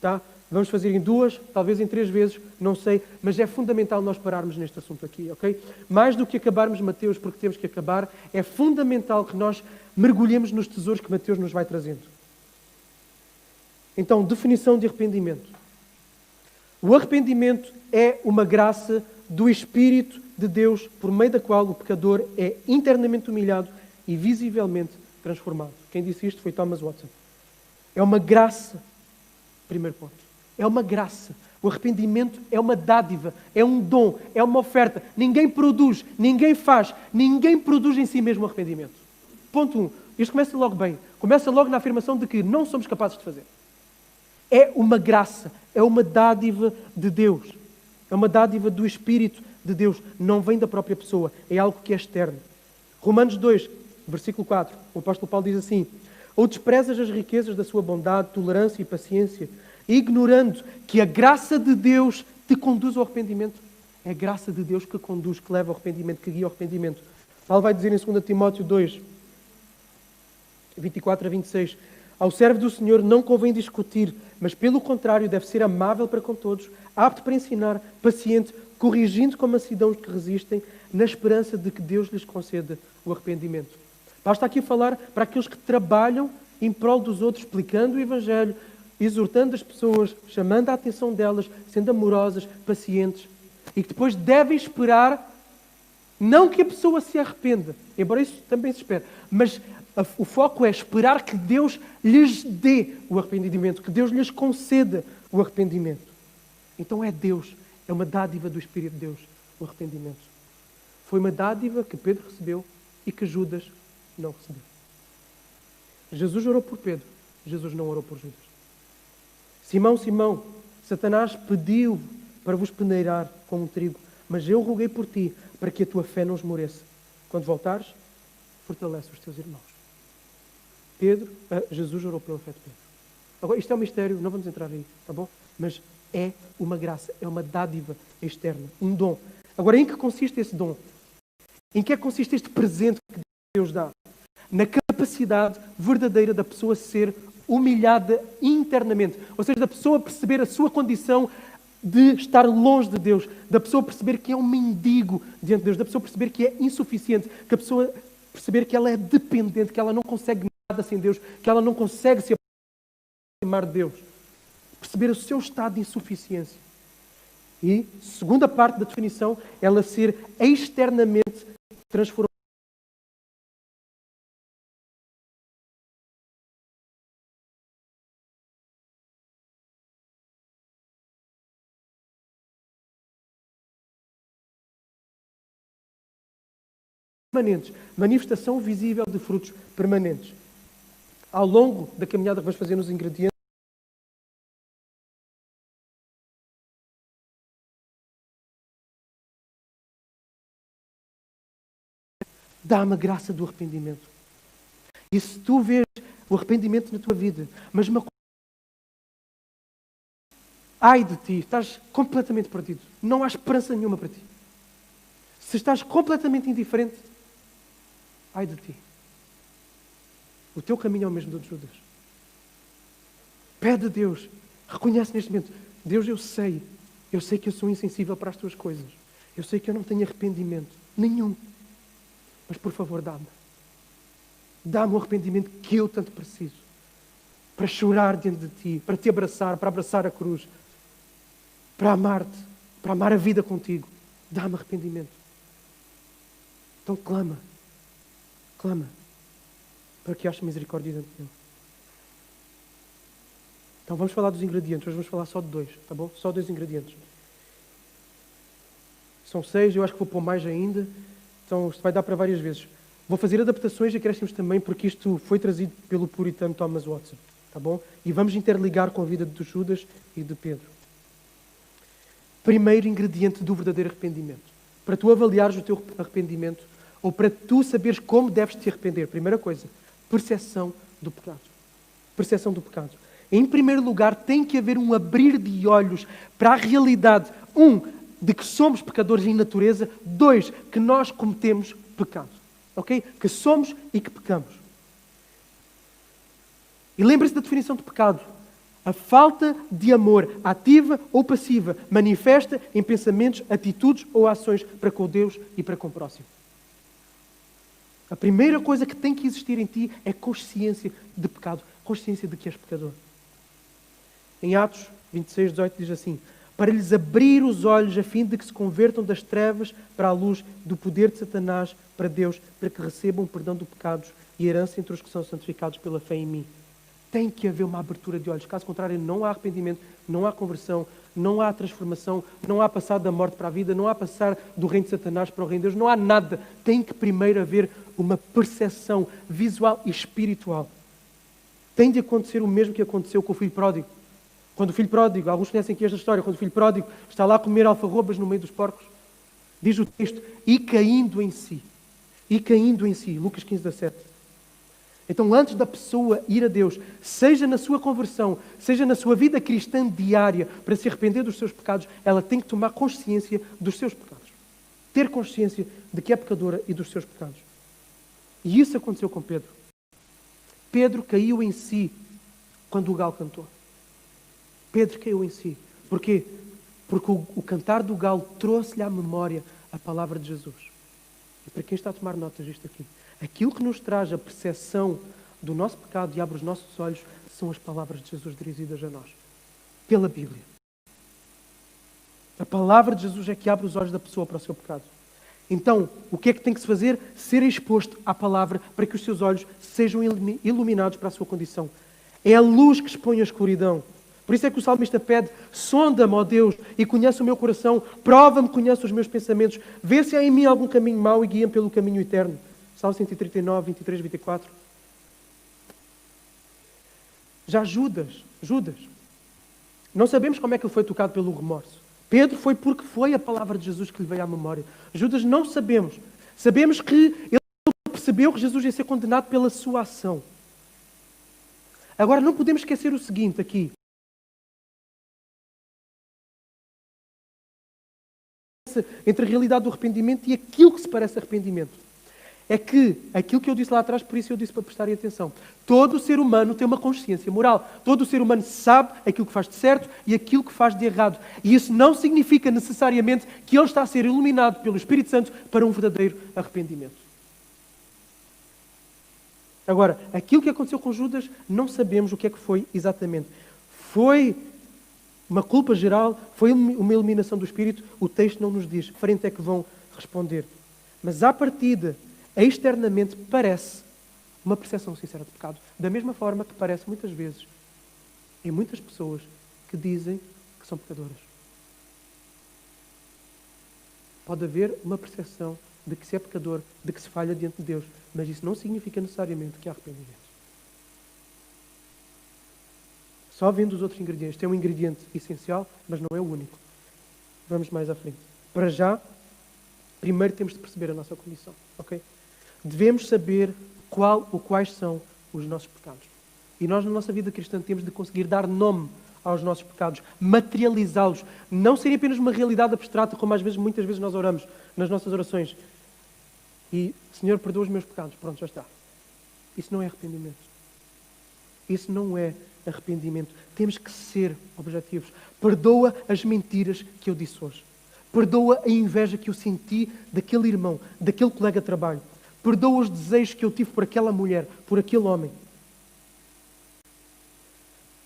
Speaker 1: tá? Vamos fazer em 2, talvez em 3 vezes, não sei, mas é fundamental nós pararmos neste assunto aqui, ok? Mais do que acabarmos Mateus, porque temos que acabar, é fundamental que nós mergulhemos nos tesouros que Mateus nos vai trazendo. Então, definição de arrependimento. O arrependimento é uma graça do Espírito de Deus, por meio da qual o pecador é internamente humilhado e visivelmente transformado. Quem disse isto foi Thomas Watson. É uma graça, primeiro ponto. É uma graça. O arrependimento é uma dádiva, é um dom, é uma oferta. Ninguém produz, ninguém faz, ninguém produz em si mesmo o arrependimento. Ponto 1. Isto começa logo bem. Começa logo na afirmação de que não somos capazes de fazer. É uma graça, é uma dádiva de Deus. É uma dádiva do Espírito de Deus. Não vem da própria pessoa, é algo que é externo. Romanos 2, versículo 4, o apóstolo Paulo diz assim: ou desprezas as riquezas da sua bondade, tolerância e paciência, ignorando que a graça de Deus te conduz ao arrependimento. É a graça de Deus que conduz, que leva ao arrependimento, que guia ao arrependimento. Paulo vai dizer em 2 Timóteo 2, 24 a 26, ao servo do Senhor não convém discutir, mas pelo contrário deve ser amável para com todos, apto para ensinar, paciente, corrigindo com mansidão os que resistem, na esperança de que Deus lhes conceda o arrependimento. Paulo está aqui a falar para aqueles que trabalham em prol dos outros, explicando o Evangelho, exortando as pessoas, chamando a atenção delas, sendo amorosas, pacientes, e que depois devem esperar, não que a pessoa se arrependa, embora isso também se espere, mas o foco é esperar que Deus lhes dê o arrependimento, que Deus lhes conceda o arrependimento. Então é Deus, é uma dádiva do Espírito de Deus, o arrependimento. Foi uma dádiva que Pedro recebeu e que Judas não recebeu. Jesus orou por Pedro, Jesus não orou por Judas. Simão, Simão, Satanás pediu para vos peneirar como um trigo, mas eu roguei por ti, para que a tua fé não esmoreça. Quando voltares, fortalece os teus irmãos. Jesus orou pela fé de Pedro. Agora, isto é um mistério, não vamos entrar aí, tá bom? Mas é uma graça, é uma dádiva externa, um dom. Agora, em que consiste esse dom? Em que é que consiste este presente que Deus dá? Na capacidade verdadeira da pessoa ser humilhada internamente. Ou seja, da pessoa perceber a sua condição de estar longe de Deus, da pessoa perceber que é um mendigo diante de Deus, da pessoa perceber que é insuficiente, que a pessoa perceber que ela é dependente, que ela não consegue nada sem Deus, que ela não consegue se aproximar de Deus. Perceber o seu estado de insuficiência. E, segunda parte da definição, ela ser externamente transformada. Permanentes. Manifestação visível de frutos permanentes. Ao longo da caminhada que vais fazer nos ingredientes, dá-me a graça do arrependimento. E se tu vês o arrependimento na tua vida, mas ai de ti, estás completamente perdido. Não há esperança nenhuma para ti. Se estás completamente indiferente, ai de ti. O teu caminho é o mesmo do de Judas. Pede a Deus, reconhece neste momento, Deus, eu sei que eu sou insensível para as tuas coisas. Eu sei que eu não tenho arrependimento nenhum. Mas por favor, dá-me. Dá-me o arrependimento que eu tanto preciso. Para chorar diante de ti, para te abraçar, para abraçar a cruz, para amar-te, para amar a vida contigo. Dá-me arrependimento. Então clama. Clama. Para que ache misericórdia diante dele. Então vamos falar dos ingredientes. Hoje vamos falar só de 2, tá bom? Só 2 ingredientes. São 6, eu acho que vou pôr mais ainda. Então isto vai dar para várias vezes. Vou fazer adaptações e acréscimos também, porque isto foi trazido pelo puritano Thomas Watson, tá bom? E vamos interligar com a vida de Judas e de Pedro. Primeiro ingrediente do verdadeiro arrependimento. Para tu avaliares o teu arrependimento, ou para tu saberes como deves te arrepender, primeira coisa, percepção do pecado. Percepção do pecado. Em primeiro lugar, tem que haver um abrir de olhos para a realidade. 1, de que somos pecadores em natureza. 2, que nós cometemos pecado. Ok? Que somos e que pecamos. E lembre-se da definição de pecado. A falta de amor, ativa ou passiva, manifesta em pensamentos, atitudes ou ações para com Deus e para com o próximo. A primeira coisa que tem que existir em ti é consciência de pecado. Consciência de que és pecador. Em Atos 26, 18 diz assim: para lhes abrir os olhos a fim de que se convertam das trevas para a luz do poder de Satanás para Deus, para que recebam o perdão dos pecados e herança entre os que são santificados pela fé em mim. Tem que haver uma abertura de olhos. Caso contrário, não há arrependimento, não há conversão, não há transformação, não há passar da morte para a vida, não há passar do reino de Satanás para o reino de Deus, não há nada. Tem que primeiro haver uma percepção visual e espiritual. Tem de acontecer o mesmo que aconteceu com o filho pródigo. Quando o filho pródigo, alguns conhecem aqui esta história, quando o filho pródigo está lá a comer alfarrobas no meio dos porcos, diz o texto, e caindo em si, Lucas 15, 17. Então, antes da pessoa ir a Deus, seja na sua conversão, seja na sua vida cristã diária, para se arrepender dos seus pecados, ela tem que tomar consciência dos seus pecados. Ter consciência de que é pecadora e dos seus pecados. E isso aconteceu com Pedro. Pedro caiu em si quando o galo cantou. Pedro caiu em si. Porquê? Porque o cantar do galo trouxe-lhe à memória a palavra de Jesus. E para quem está a tomar notas disto aqui, aquilo que nos traz a percepção do nosso pecado e abre os nossos olhos são as palavras de Jesus dirigidas a nós. Pela Bíblia. A palavra de Jesus é que abre os olhos da pessoa para o seu pecado. Então, o que é que tem que se fazer? Ser exposto à palavra para que os seus olhos sejam iluminados para a sua condição. É a luz que expõe a escuridão. Por isso é que o salmista pede: sonda-me, ó Deus, e conhece o meu coração, prova-me, conhece os meus pensamentos, vê se há em mim algum caminho mau e guia-me pelo caminho eterno. Salmo 139, 23, 24. Já Judas, não sabemos como é que ele foi tocado pelo remorso. Pedro foi porque foi a palavra de Jesus que lhe veio à memória. Judas não sabemos. Sabemos que ele percebeu que Jesus ia ser condenado pela sua ação. Agora, não podemos esquecer o seguinte aqui. Entre a realidade do arrependimento e aquilo que se parece arrependimento. É que, aquilo que eu disse lá atrás, por isso eu disse para prestarem atenção. Todo ser humano tem uma consciência moral. Todo ser humano sabe aquilo que faz de certo e aquilo que faz de errado. E isso não significa necessariamente que ele está a ser iluminado pelo Espírito Santo para um verdadeiro arrependimento. Agora, aquilo que aconteceu com Judas, não sabemos o que é que foi exatamente. Foi uma culpa geral, foi uma eliminação do Espírito, o texto não nos diz frente é que vão responder. Mas à partida, externamente, parece uma percepção sincera de pecado. Da mesma forma que parece muitas vezes em muitas pessoas que dizem que são pecadoras. Pode haver uma percepção de que se é pecador, de que se falha diante de Deus, mas isso não significa necessariamente que há arrependimento. Só vendo os outros ingredientes. Tem um ingrediente essencial, mas não é o único. Vamos mais à frente. Para já, primeiro temos de perceber a nossa condição. Okay? Devemos saber qual ou quais são os nossos pecados. E nós, na nossa vida cristã, temos de conseguir dar nome aos nossos pecados, materializá-los, não serem apenas uma realidade abstrata, como muitas vezes nós oramos nas nossas orações. E, Senhor, perdoa os meus pecados. Pronto, já está. Isso não é arrependimento. Isso não é arrependimento. Temos que ser objetivos. Perdoa as mentiras que eu disse hoje. Perdoa a inveja que eu senti daquele irmão, daquele colega de trabalho. Perdoa os desejos que eu tive por aquela mulher, por aquele homem.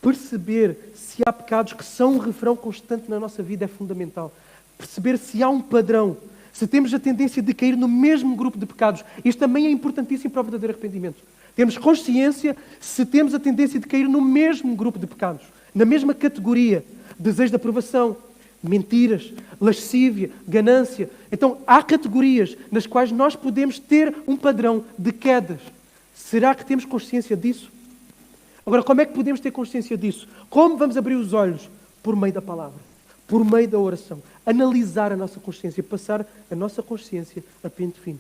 Speaker 1: Perceber se há pecados que são um refrão constante na nossa vida é fundamental. Perceber se há um padrão, se temos a tendência de cair no mesmo grupo de pecados. Isto também é importantíssimo para o verdadeiro arrependimento. Temos consciência se temos a tendência de cair no mesmo grupo de pecados, na mesma categoria. Desejo de aprovação, mentiras, lascívia, ganância. Então, há categorias nas quais nós podemos ter um padrão de quedas. Será que temos consciência disso? Agora, como é que podemos ter consciência disso? Como vamos abrir os olhos? Por meio da palavra, por meio da oração. Analisar a nossa consciência, passar a nossa consciência a pente fino.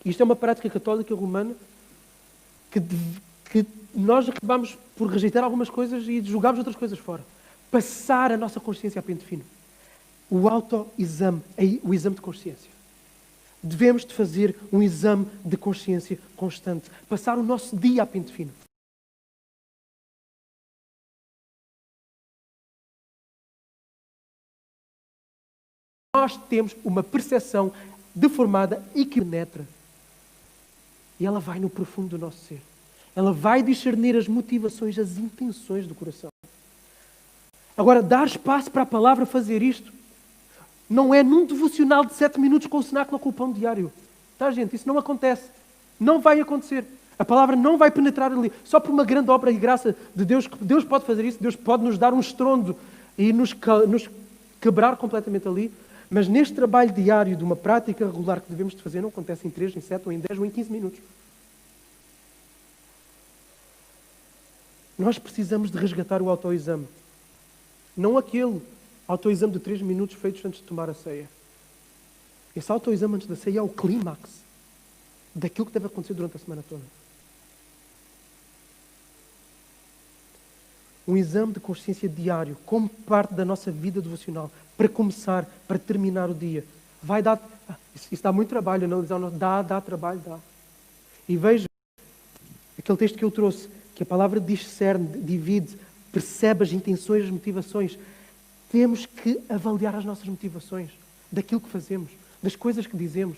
Speaker 1: Isto é uma prática católica romana que nós acabamos por rejeitar algumas coisas e julgarmos outras coisas fora. Passar a nossa consciência a pente fino. O autoexame, o exame de consciência. Devemos de fazer um exame de consciência constante. Passar o nosso dia a pente fino. Nós temos uma percepção deformada e que penetra. E ela vai no profundo do nosso ser. Ela vai discernir as motivações, as intenções do coração. Agora, dar espaço para a palavra fazer isto não é num devocional de 7 minutos com o cenáculo com o pão diário. Tá, gente? Isso não acontece. Não vai acontecer. A palavra não vai penetrar ali. Só por uma grande obra e graça de Deus, que Deus pode fazer isso. Deus pode nos dar um estrondo e nos quebrar completamente ali. Mas neste trabalho diário de uma prática regular que devemos de fazer, não acontece em 3, em 7, ou em 10, ou em 15 minutos. Nós precisamos de resgatar o autoexame. Não aquele autoexame de 3 minutos feitos antes de tomar a ceia. Esse autoexame antes da ceia é o clímax daquilo que deve acontecer durante a semana toda. Um exame de consciência diário, como parte da nossa vida devocional, para começar, para terminar o dia. Vai dar... Isso dá muito trabalho, analisar. Dá trabalho, dá. E veja, aquele texto que eu trouxe, que a palavra discerne, divide, percebe as intenções, as motivações. Temos que avaliar as nossas motivações, daquilo que fazemos, das coisas que dizemos.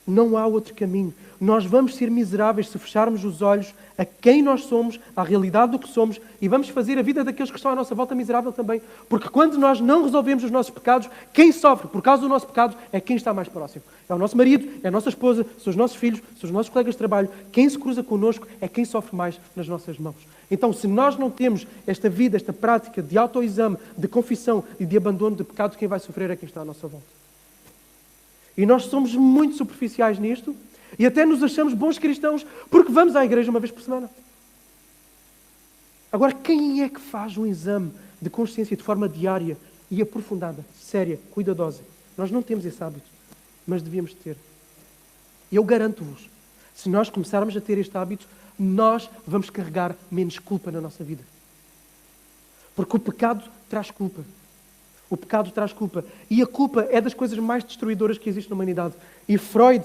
Speaker 1: Não há outro caminho. Nós vamos ser miseráveis se fecharmos os olhos a quem nós somos, à realidade do que somos, e vamos fazer a vida daqueles que estão à nossa volta miserável também. Porque quando nós não resolvemos os nossos pecados, quem sofre por causa do nosso pecado é quem está mais próximo. É o nosso marido, é a nossa esposa, são os nossos filhos, são os nossos colegas de trabalho. Quem se cruza connosco é quem sofre mais nas nossas mãos. Então, se nós não temos esta vida, esta prática de autoexame, de confissão e de abandono de pecado, quem vai sofrer é quem está à nossa volta. E nós somos muito superficiais nisto e até nos achamos bons cristãos porque vamos à igreja uma vez por semana. Agora, quem é que faz um exame de consciência de forma diária e aprofundada, séria, cuidadosa? Nós não temos esse hábito, mas devíamos ter. E eu garanto-vos, se nós começarmos a ter este hábito, nós vamos carregar menos culpa na nossa vida. Porque o pecado traz culpa. O pecado traz culpa. E a culpa é das coisas mais destruidoras que existe na humanidade. E Freud,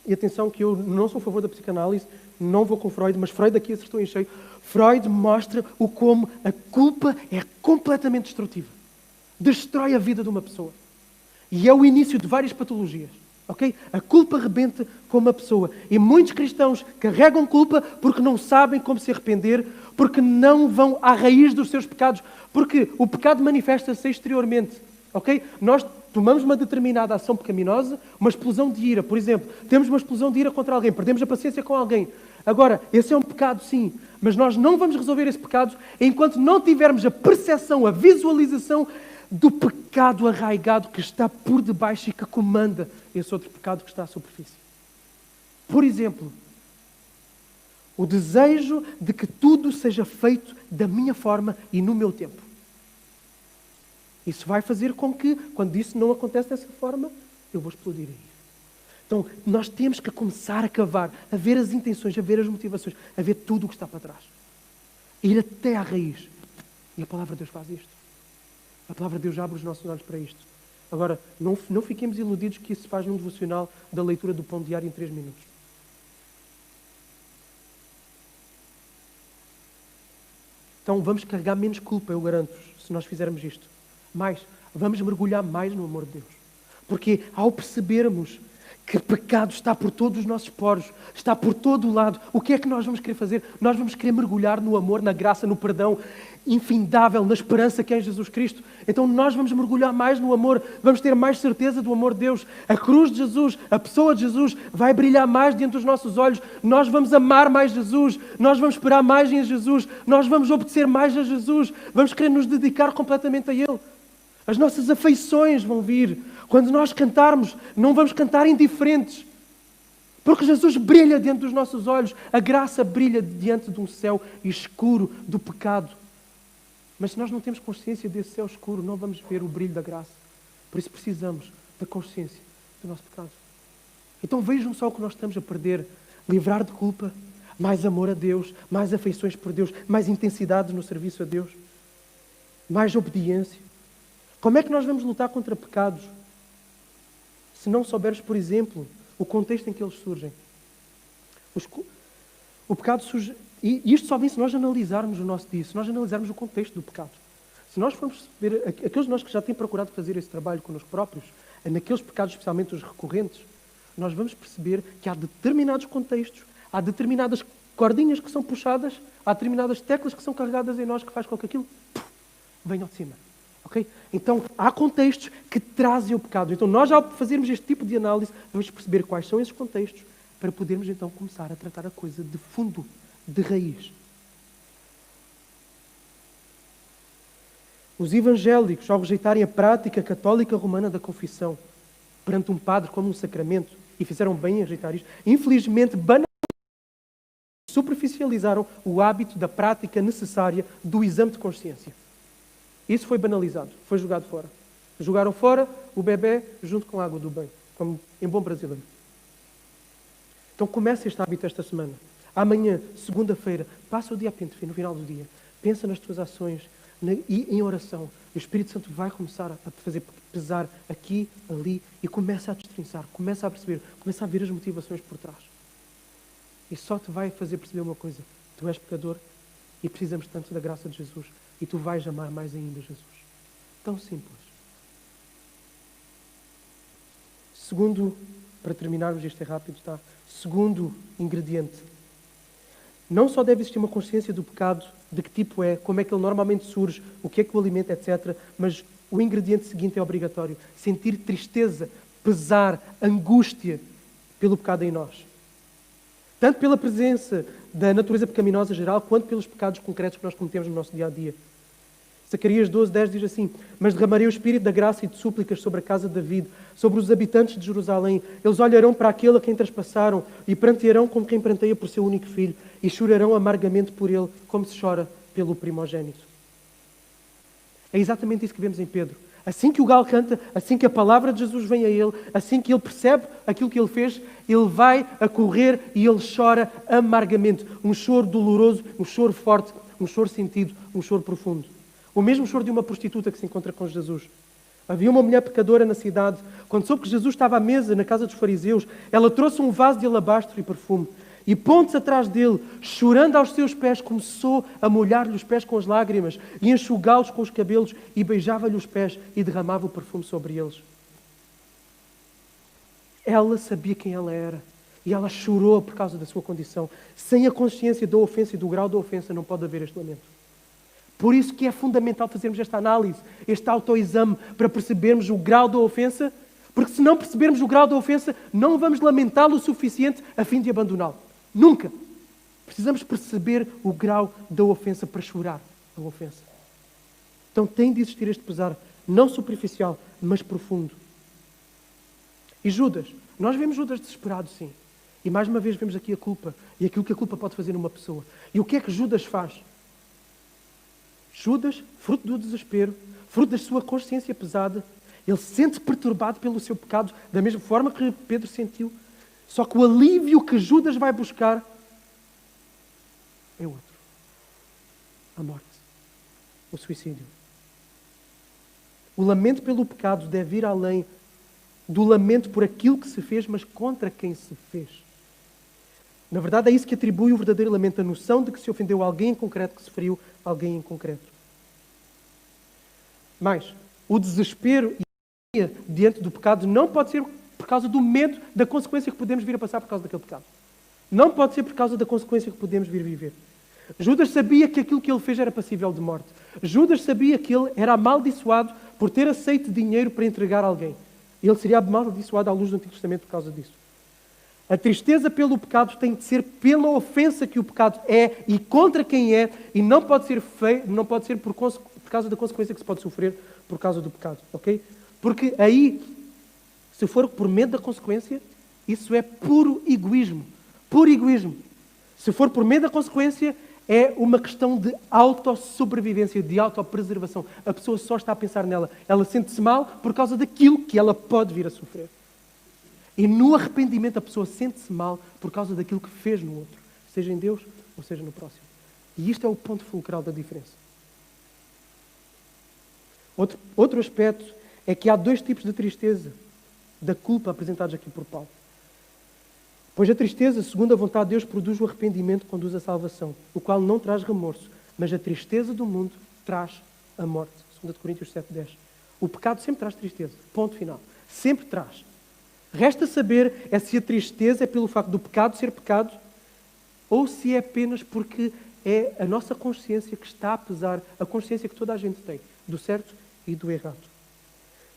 Speaker 1: e atenção que eu não sou a favor da psicanálise, não vou com Freud, mas Freud aqui acertou em cheio. Freud mostra o como a culpa é completamente destrutiva. Destrói a vida de uma pessoa. E é o início de várias patologias. Ok? A culpa rebenta com uma pessoa. E muitos cristãos carregam culpa porque não sabem como se arrepender, porque não vão à raiz dos seus pecados, porque o pecado manifesta-se exteriormente. Ok? Nós tomamos uma determinada ação pecaminosa, uma explosão de ira, por exemplo. Temos uma explosão de ira contra alguém, perdemos a paciência com alguém. Agora, esse é um pecado, sim, mas nós não vamos resolver esse pecado enquanto não tivermos a percepção, a visualização do pecado arraigado que está por debaixo e que comanda esse outro pecado que está à superfície. Por exemplo, o desejo de que tudo seja feito da minha forma e no meu tempo. Isso vai fazer com que, quando isso não acontece dessa forma, eu vou explodir aí. Então, nós temos que começar a cavar, a ver as intenções, a ver as motivações, a ver tudo o que está para trás. Ir até à raiz. E a palavra de Deus faz isto. A palavra de Deus abre os nossos olhos para isto. Agora, não fiquemos iludidos que isso se faz num devocional da leitura do pão diário em 3 minutos. Então, vamos carregar menos culpa, eu garanto-vos, se nós fizermos isto. Mais, vamos mergulhar mais no amor de Deus. Porque ao percebermos que pecado está por todos os nossos poros, está por todo o lado, o que é que nós vamos querer fazer? Nós vamos querer mergulhar no amor, na graça, no perdão infindável, na esperança que é em Jesus Cristo. Então nós vamos mergulhar mais no amor, vamos ter mais certeza do amor de Deus. A cruz de Jesus, a pessoa de Jesus vai brilhar mais diante dos nossos olhos. Nós vamos amar mais Jesus, nós vamos esperar mais em Jesus, nós vamos obedecer mais a Jesus, vamos querer nos dedicar completamente a Ele. As nossas afeições vão vir. Quando nós cantarmos, não vamos cantar indiferentes. Porque Jesus brilha diante dos nossos olhos. A graça brilha diante de um céu escuro do pecado. Mas se nós não temos consciência desse céu escuro, não vamos ver o brilho da graça. Por isso precisamos da consciência do nosso pecado. Então vejam só o que nós estamos a perder. Livrar de culpa, mais amor a Deus, mais afeições por Deus, mais intensidade no serviço a Deus, mais obediência. Como é que nós vamos lutar contra pecados se não souberes, por exemplo, o contexto em que eles surgem? O pecado surge... E isto só vem se nós analisarmos o nosso dia, se nós analisarmos o contexto do pecado. Se nós formos ver, aqueles de nós que já têm procurado fazer esse trabalho connosco próprios, naqueles pecados, especialmente os recorrentes, nós vamos perceber que há determinados contextos, há determinadas cordinhas que são puxadas, há determinadas teclas que são carregadas em nós que faz com que aquilo venha ao de cima. Okay? Então, há contextos que trazem o pecado. Então, nós, ao fazermos este tipo de análise, vamos perceber quais são esses contextos para podermos, então, começar a tratar a coisa de fundo, de raiz. Os evangélicos, ao rejeitarem a prática católica romana da confissão perante um padre como um sacramento, e fizeram bem em rejeitar isto, infelizmente, superficializaram o hábito da prática necessária do exame de consciência. Isso foi banalizado, foi jogado fora. Jogaram fora o bebê junto com a água do banho, como em bom brasileiro. Então começa este hábito esta semana. Amanhã, segunda-feira, passa o dia a pente fino, no final do dia. Pensa nas tuas ações e em oração. O Espírito Santo vai começar a fazer pesar aqui, ali, e começa a destrinçar, começa a perceber, começa a ver as motivações por trás. E só te vai fazer perceber uma coisa. Tu és pecador e precisamos tanto da graça de Jesus. E tu vais amar mais ainda Jesus. Tão simples. Segundo, para terminarmos, isto é rápido, está? Segundo ingrediente. Não só deve existir uma consciência do pecado, de que tipo é, como é que ele normalmente surge, o que é que o alimenta, etc. Mas o ingrediente seguinte é obrigatório. Sentir tristeza, pesar, angústia pelo pecado em nós. Tanto pela presença da natureza pecaminosa geral, quanto pelos pecados concretos que nós cometemos no nosso dia-a-dia. Zacarias 12:10 diz assim: mas derramarei o espírito da graça e de súplicas sobre a casa de David, sobre os habitantes de Jerusalém. Eles olharão para aquele a quem trespassaram e prantearão como quem pranteia por seu único filho e chorarão amargamente por ele, como se chora pelo primogênito. É exatamente isso que vemos em Pedro. Assim que o galo canta, assim que a palavra de Jesus vem a ele, assim que ele percebe aquilo que ele fez, ele vai a correr e ele chora amargamente. Um choro doloroso, um choro forte, um choro sentido, um choro profundo. O mesmo choro de uma prostituta que se encontra com Jesus. Havia uma mulher pecadora na cidade. Quando soube que Jesus estava à mesa na casa dos fariseus, ela trouxe um vaso de alabastro e perfume. E pondo-se atrás dele, chorando aos seus pés, começou a molhar-lhe os pés com as lágrimas e enxugá-los com os cabelos e beijava-lhe os pés e derramava o perfume sobre eles. ela sabia quem ela era. E ela chorou por causa da sua condição. Sem a consciência da ofensa e do grau da ofensa não pode haver este lamento. Por isso que é fundamental fazermos esta análise, este autoexame, para percebermos o grau da ofensa, porque se não percebermos o grau da ofensa, não vamos lamentá-lo o suficiente a fim de abandoná-lo. Nunca. Precisamos perceber o grau da ofensa para chorar a ofensa. Então tem de existir este pesar, não superficial, mas profundo. E Judas, nós vemos Judas desesperado, sim. E mais uma vez vemos aqui a culpa, e aquilo que a culpa pode fazer numa pessoa. E o que é que Judas faz? Judas, fruto do desespero, fruto da sua consciência pesada, ele se sente perturbado pelo seu pecado, da mesma forma que Pedro sentiu. Só que o alívio que Judas vai buscar é outro. A morte. O suicídio. O lamento pelo pecado deve ir além do lamento por aquilo que se fez, mas contra quem se fez. Na verdade, é isso que atribui o verdadeiro lamento, a noção de que se ofendeu alguém em concreto, que se feriu alguém em concreto. Mas o desespero e a agonia diante do pecado não pode ser por causa do medo da consequência que podemos vir a passar por causa daquele pecado. Não pode ser por causa da consequência que podemos vir a viver. Judas sabia que aquilo que ele fez era passível de morte. Judas sabia que ele era amaldiçoado por ter aceito dinheiro para entregar a alguém. Ele seria amaldiçoado à luz do Antigo Testamento por causa disso. A tristeza pelo pecado tem de ser pela ofensa que o pecado é e contra quem é, e não pode ser por causa da consequência que se pode sofrer por causa do pecado, ok? Porque aí, se for por medo da consequência, isso é puro egoísmo. Puro egoísmo. Se for por medo da consequência, é uma questão de autossobrevivência, de autopreservação. A pessoa só está a pensar nela. Ela sente-se mal por causa daquilo que ela pode vir a sofrer. E no arrependimento a pessoa sente-se mal por causa daquilo que fez no outro. Seja em Deus ou seja no próximo. E isto é o ponto fulcral da diferença. Outro aspecto é que há dois tipos de tristeza da culpa apresentados aqui por Paulo. Pois a tristeza, segundo a vontade de Deus, produz o arrependimento que conduz à salvação, o qual não traz remorso, mas a tristeza do mundo traz a morte. 2 Coríntios 7:10. O pecado sempre traz tristeza. Ponto final. Sempre traz. Resta saber se a tristeza é pelo facto do pecado ser pecado ou se é apenas porque é a nossa consciência que está a pesar, a consciência que toda a gente tem, do certo e do errado.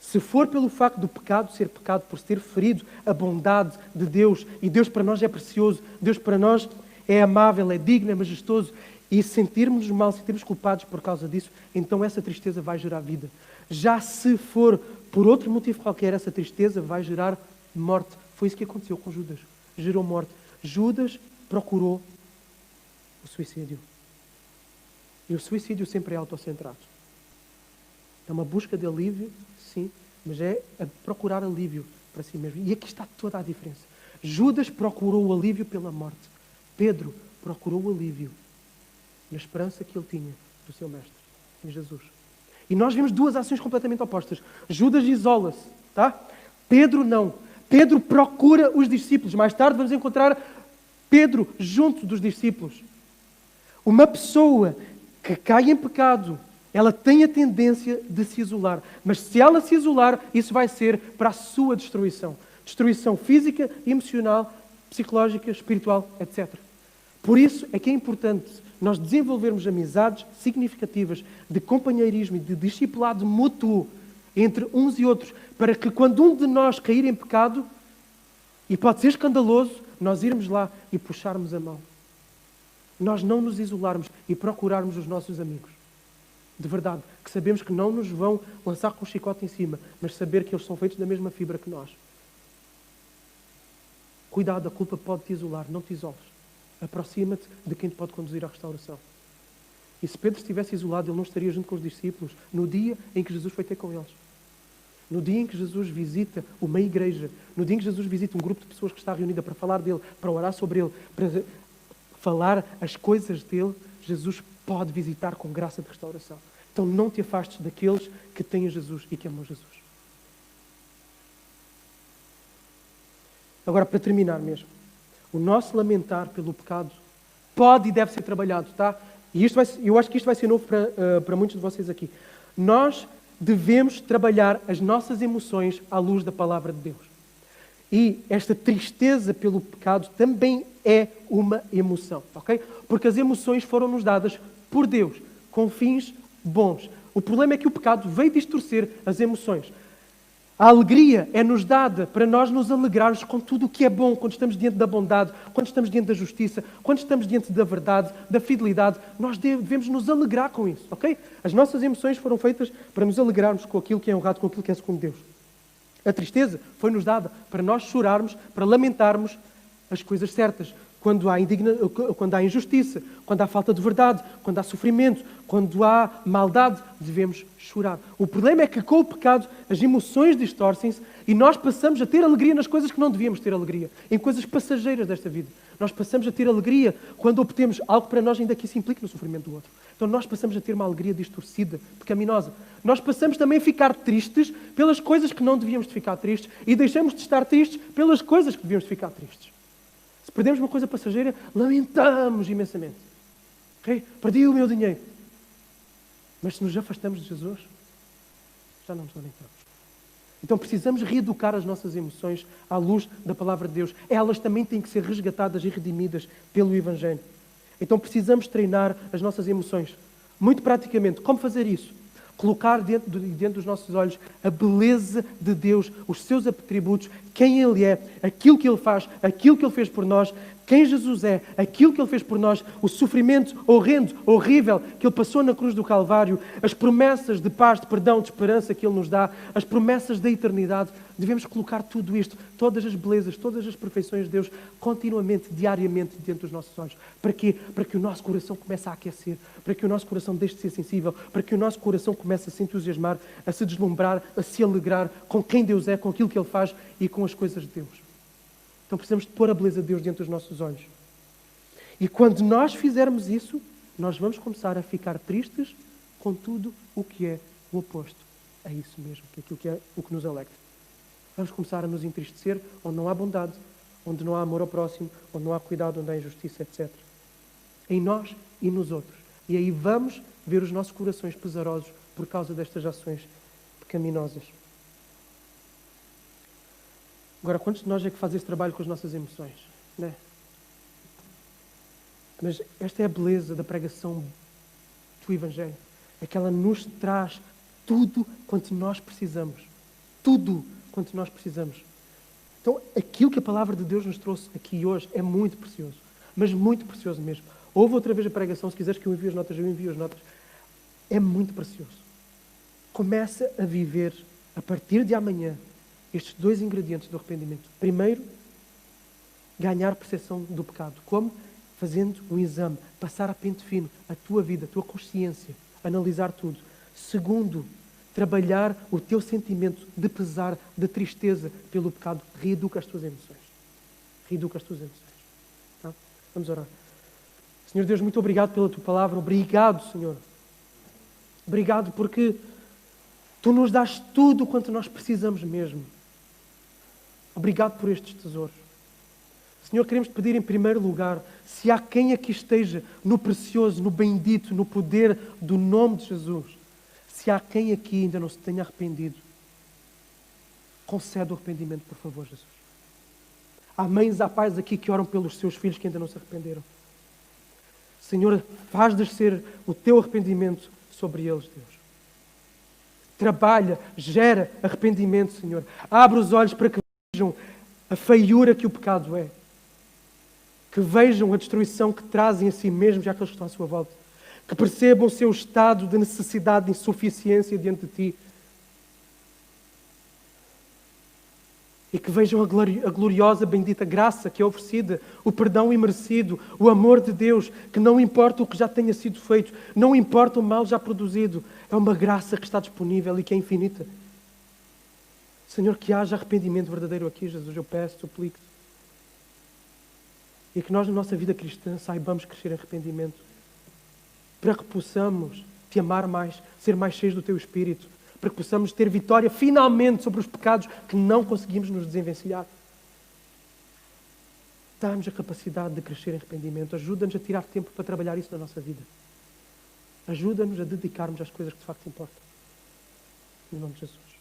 Speaker 1: Se for pelo facto do pecado ser pecado, por ter ferido a bondade de Deus, e Deus para nós é precioso, Deus para nós é amável, é digno, é majestoso, e sentirmos mal, sentirmos culpados por causa disso, então essa tristeza vai gerar vida. Já se for por outro motivo qualquer, essa tristeza vai gerar morte. Foi isso que aconteceu com Judas. Gerou morte. Judas procurou o suicídio. E o suicídio sempre é autocentrado. É uma busca de alívio, sim, mas é a procurar alívio para si mesmo. E aqui está toda a diferença. Judas procurou o alívio pela morte. Pedro procurou o alívio na esperança que ele tinha do seu mestre, em Jesus. E nós vemos duas ações completamente opostas. Judas isola-se, tá? Pedro não. Pedro procura os discípulos. Mais tarde vamos encontrar Pedro junto dos discípulos. Uma pessoa que cai em pecado, ela tem a tendência de se isolar. Mas se ela se isolar, isso vai ser para a sua destruição. Destruição física, emocional, psicológica, espiritual, etc. Por isso é que é importante nós desenvolvermos amizades significativas de companheirismo e de discipulado mútuo entre uns e outros, para que quando um de nós cair em pecado, e pode ser escandaloso, nós irmos lá e puxarmos a mão. Nós não nos isolarmos e procurarmos os nossos amigos. De verdade, que sabemos que não nos vão lançar com o chicote em cima, mas saber que eles são feitos da mesma fibra que nós. Cuidado, a culpa pode te isolar, não te isoles. Aproxima-te de quem te pode conduzir à restauração. E se Pedro estivesse isolado, ele não estaria junto com os discípulos no dia em que Jesus foi ter com eles. No dia em que Jesus visita uma igreja, no dia em que Jesus visita um grupo de pessoas que está reunida para falar dele, para orar sobre ele, para falar as coisas dele, Jesus pode visitar com graça de restauração. Então não te afastes daqueles que têm Jesus e que amam Jesus. Agora, para terminar mesmo, o nosso lamentar pelo pecado pode e deve ser trabalhado, tá? E eu acho que isto vai ser novo para muitos de vocês aqui. Nós devemos trabalhar as nossas emoções à luz da palavra de Deus. E esta tristeza pelo pecado também é uma emoção, ok? Porque as emoções foram-nos dadas por Deus, com fins bons. O problema é que o pecado veio distorcer as emoções. A alegria é-nos dada para nós nos alegrarmos com tudo o que é bom, quando estamos diante da bondade, quando estamos diante da justiça, quando estamos diante da verdade, da fidelidade. Nós devemos nos alegrar com isso, ok? As nossas emoções foram feitas para nos alegrarmos com aquilo que é honrado, com aquilo que é segundo Deus. A tristeza foi-nos dada para nós chorarmos, para lamentarmos as coisas certas. Quando há injustiça, quando há falta de verdade, quando há sofrimento, quando há maldade, devemos chorar. O problema é que com o pecado as emoções distorcem-se e nós passamos a ter alegria nas coisas que não devíamos ter alegria, em coisas passageiras desta vida. Nós passamos a ter alegria quando obtemos algo que para nós ainda que isso implique no sofrimento do outro. Então nós passamos a ter uma alegria distorcida, pecaminosa. Nós passamos também a ficar tristes pelas coisas que não devíamos de ficar tristes e deixamos de estar tristes pelas coisas que devíamos de ficar tristes. Se perdemos uma coisa passageira, lamentamos imensamente. Okay? Perdi o meu dinheiro. Mas se nos afastamos de Jesus, já não nos lamentamos. Então precisamos reeducar as nossas emoções à luz da palavra de Deus. Elas também têm que ser resgatadas e redimidas pelo Evangelho. Então precisamos treinar as nossas emoções. Muito praticamente, como fazer isso? Colocar dentro dos nossos olhos a beleza de Deus, os seus atributos, quem Ele é, aquilo que Ele faz, aquilo que Ele fez por nós, quem Jesus é, aquilo que Ele fez por nós, o sofrimento horrendo, horrível que Ele passou na cruz do Calvário, as promessas de paz, de perdão, de esperança que Ele nos dá, as promessas da eternidade. Devemos colocar tudo isto, todas as belezas, todas as perfeições de Deus, continuamente, diariamente, diante dos nossos olhos. Para quê? Para que o nosso coração comece a aquecer, para que o nosso coração deixe de ser sensível, para que o nosso coração comece a se entusiasmar, a se deslumbrar, a se alegrar com quem Deus é, com aquilo que Ele faz e com as coisas de Deus. Então precisamos de pôr a beleza de Deus diante dos nossos olhos. E quando nós fizermos isso, nós vamos começar a ficar tristes com tudo o que é o oposto. É isso mesmo, que é aquilo que é o que nos alegra. Vamos começar a nos entristecer onde não há bondade, onde não há amor ao próximo, onde não há cuidado, onde há injustiça, etc. Em nós e nos outros. E aí vamos ver os nossos corações pesarosos por causa destas ações pecaminosas. Agora, quantos de nós é que faz esse trabalho com as nossas emoções? Não é? Mas esta é a beleza da pregação do Evangelho. É que ela nos traz tudo quanto nós precisamos. Tudo quanto nós precisamos. Então, aquilo que a palavra de Deus nos trouxe aqui hoje é muito precioso. Mas muito precioso mesmo. Ouve outra vez a pregação. Se quiseres que eu envie as notas, eu envio as notas. É muito precioso. Começa a viver, a partir de amanhã, estes dois ingredientes do arrependimento. Primeiro, ganhar percepção do pecado. Como? Fazendo um exame, passar a pente fino a tua vida, a tua consciência, analisar tudo. Segundo, trabalhar o teu sentimento de pesar, de tristeza pelo pecado. Reeduca as tuas emoções. Reeduca as tuas emoções. Tá? Vamos orar. Senhor Deus, muito obrigado pela tua palavra. Obrigado, Senhor. Obrigado porque tu nos dás tudo quanto nós precisamos mesmo. Obrigado por estes tesouros. Senhor, queremos te pedir em primeiro lugar, se há quem aqui esteja no precioso, no bendito, no poder do nome de Jesus, se há quem aqui ainda não se tenha arrependido, concede o arrependimento, por favor, Jesus. Há mães, há pais aqui que oram pelos seus filhos que ainda não se arrependeram. Senhor, faz descer o teu arrependimento sobre eles, Deus. Trabalha, gera arrependimento, Senhor. Abre os olhos para que vejam a feiura que o pecado é. Que vejam a destruição que trazem a si mesmos e àqueles que estão à sua volta. Que percebam o seu estado de necessidade, de insuficiência diante de ti. E que vejam a gloriosa, bendita graça que é oferecida, o perdão imerecido, o amor de Deus, que não importa o que já tenha sido feito, não importa o mal já produzido, é uma graça que está disponível e que é infinita. Senhor, que haja arrependimento verdadeiro aqui, Jesus, eu peço, suplico-te. E que nós, na nossa vida cristã, saibamos crescer em arrependimento, para que possamos te amar mais, ser mais cheios do teu Espírito, para que possamos ter vitória finalmente sobre os pecados que não conseguimos nos desenvencilhar. Dá-nos a capacidade de crescer em arrependimento. Ajuda-nos a tirar tempo para trabalhar isso na nossa vida. Ajuda-nos a dedicarmos às coisas que de facto importam. Em nome de Jesus.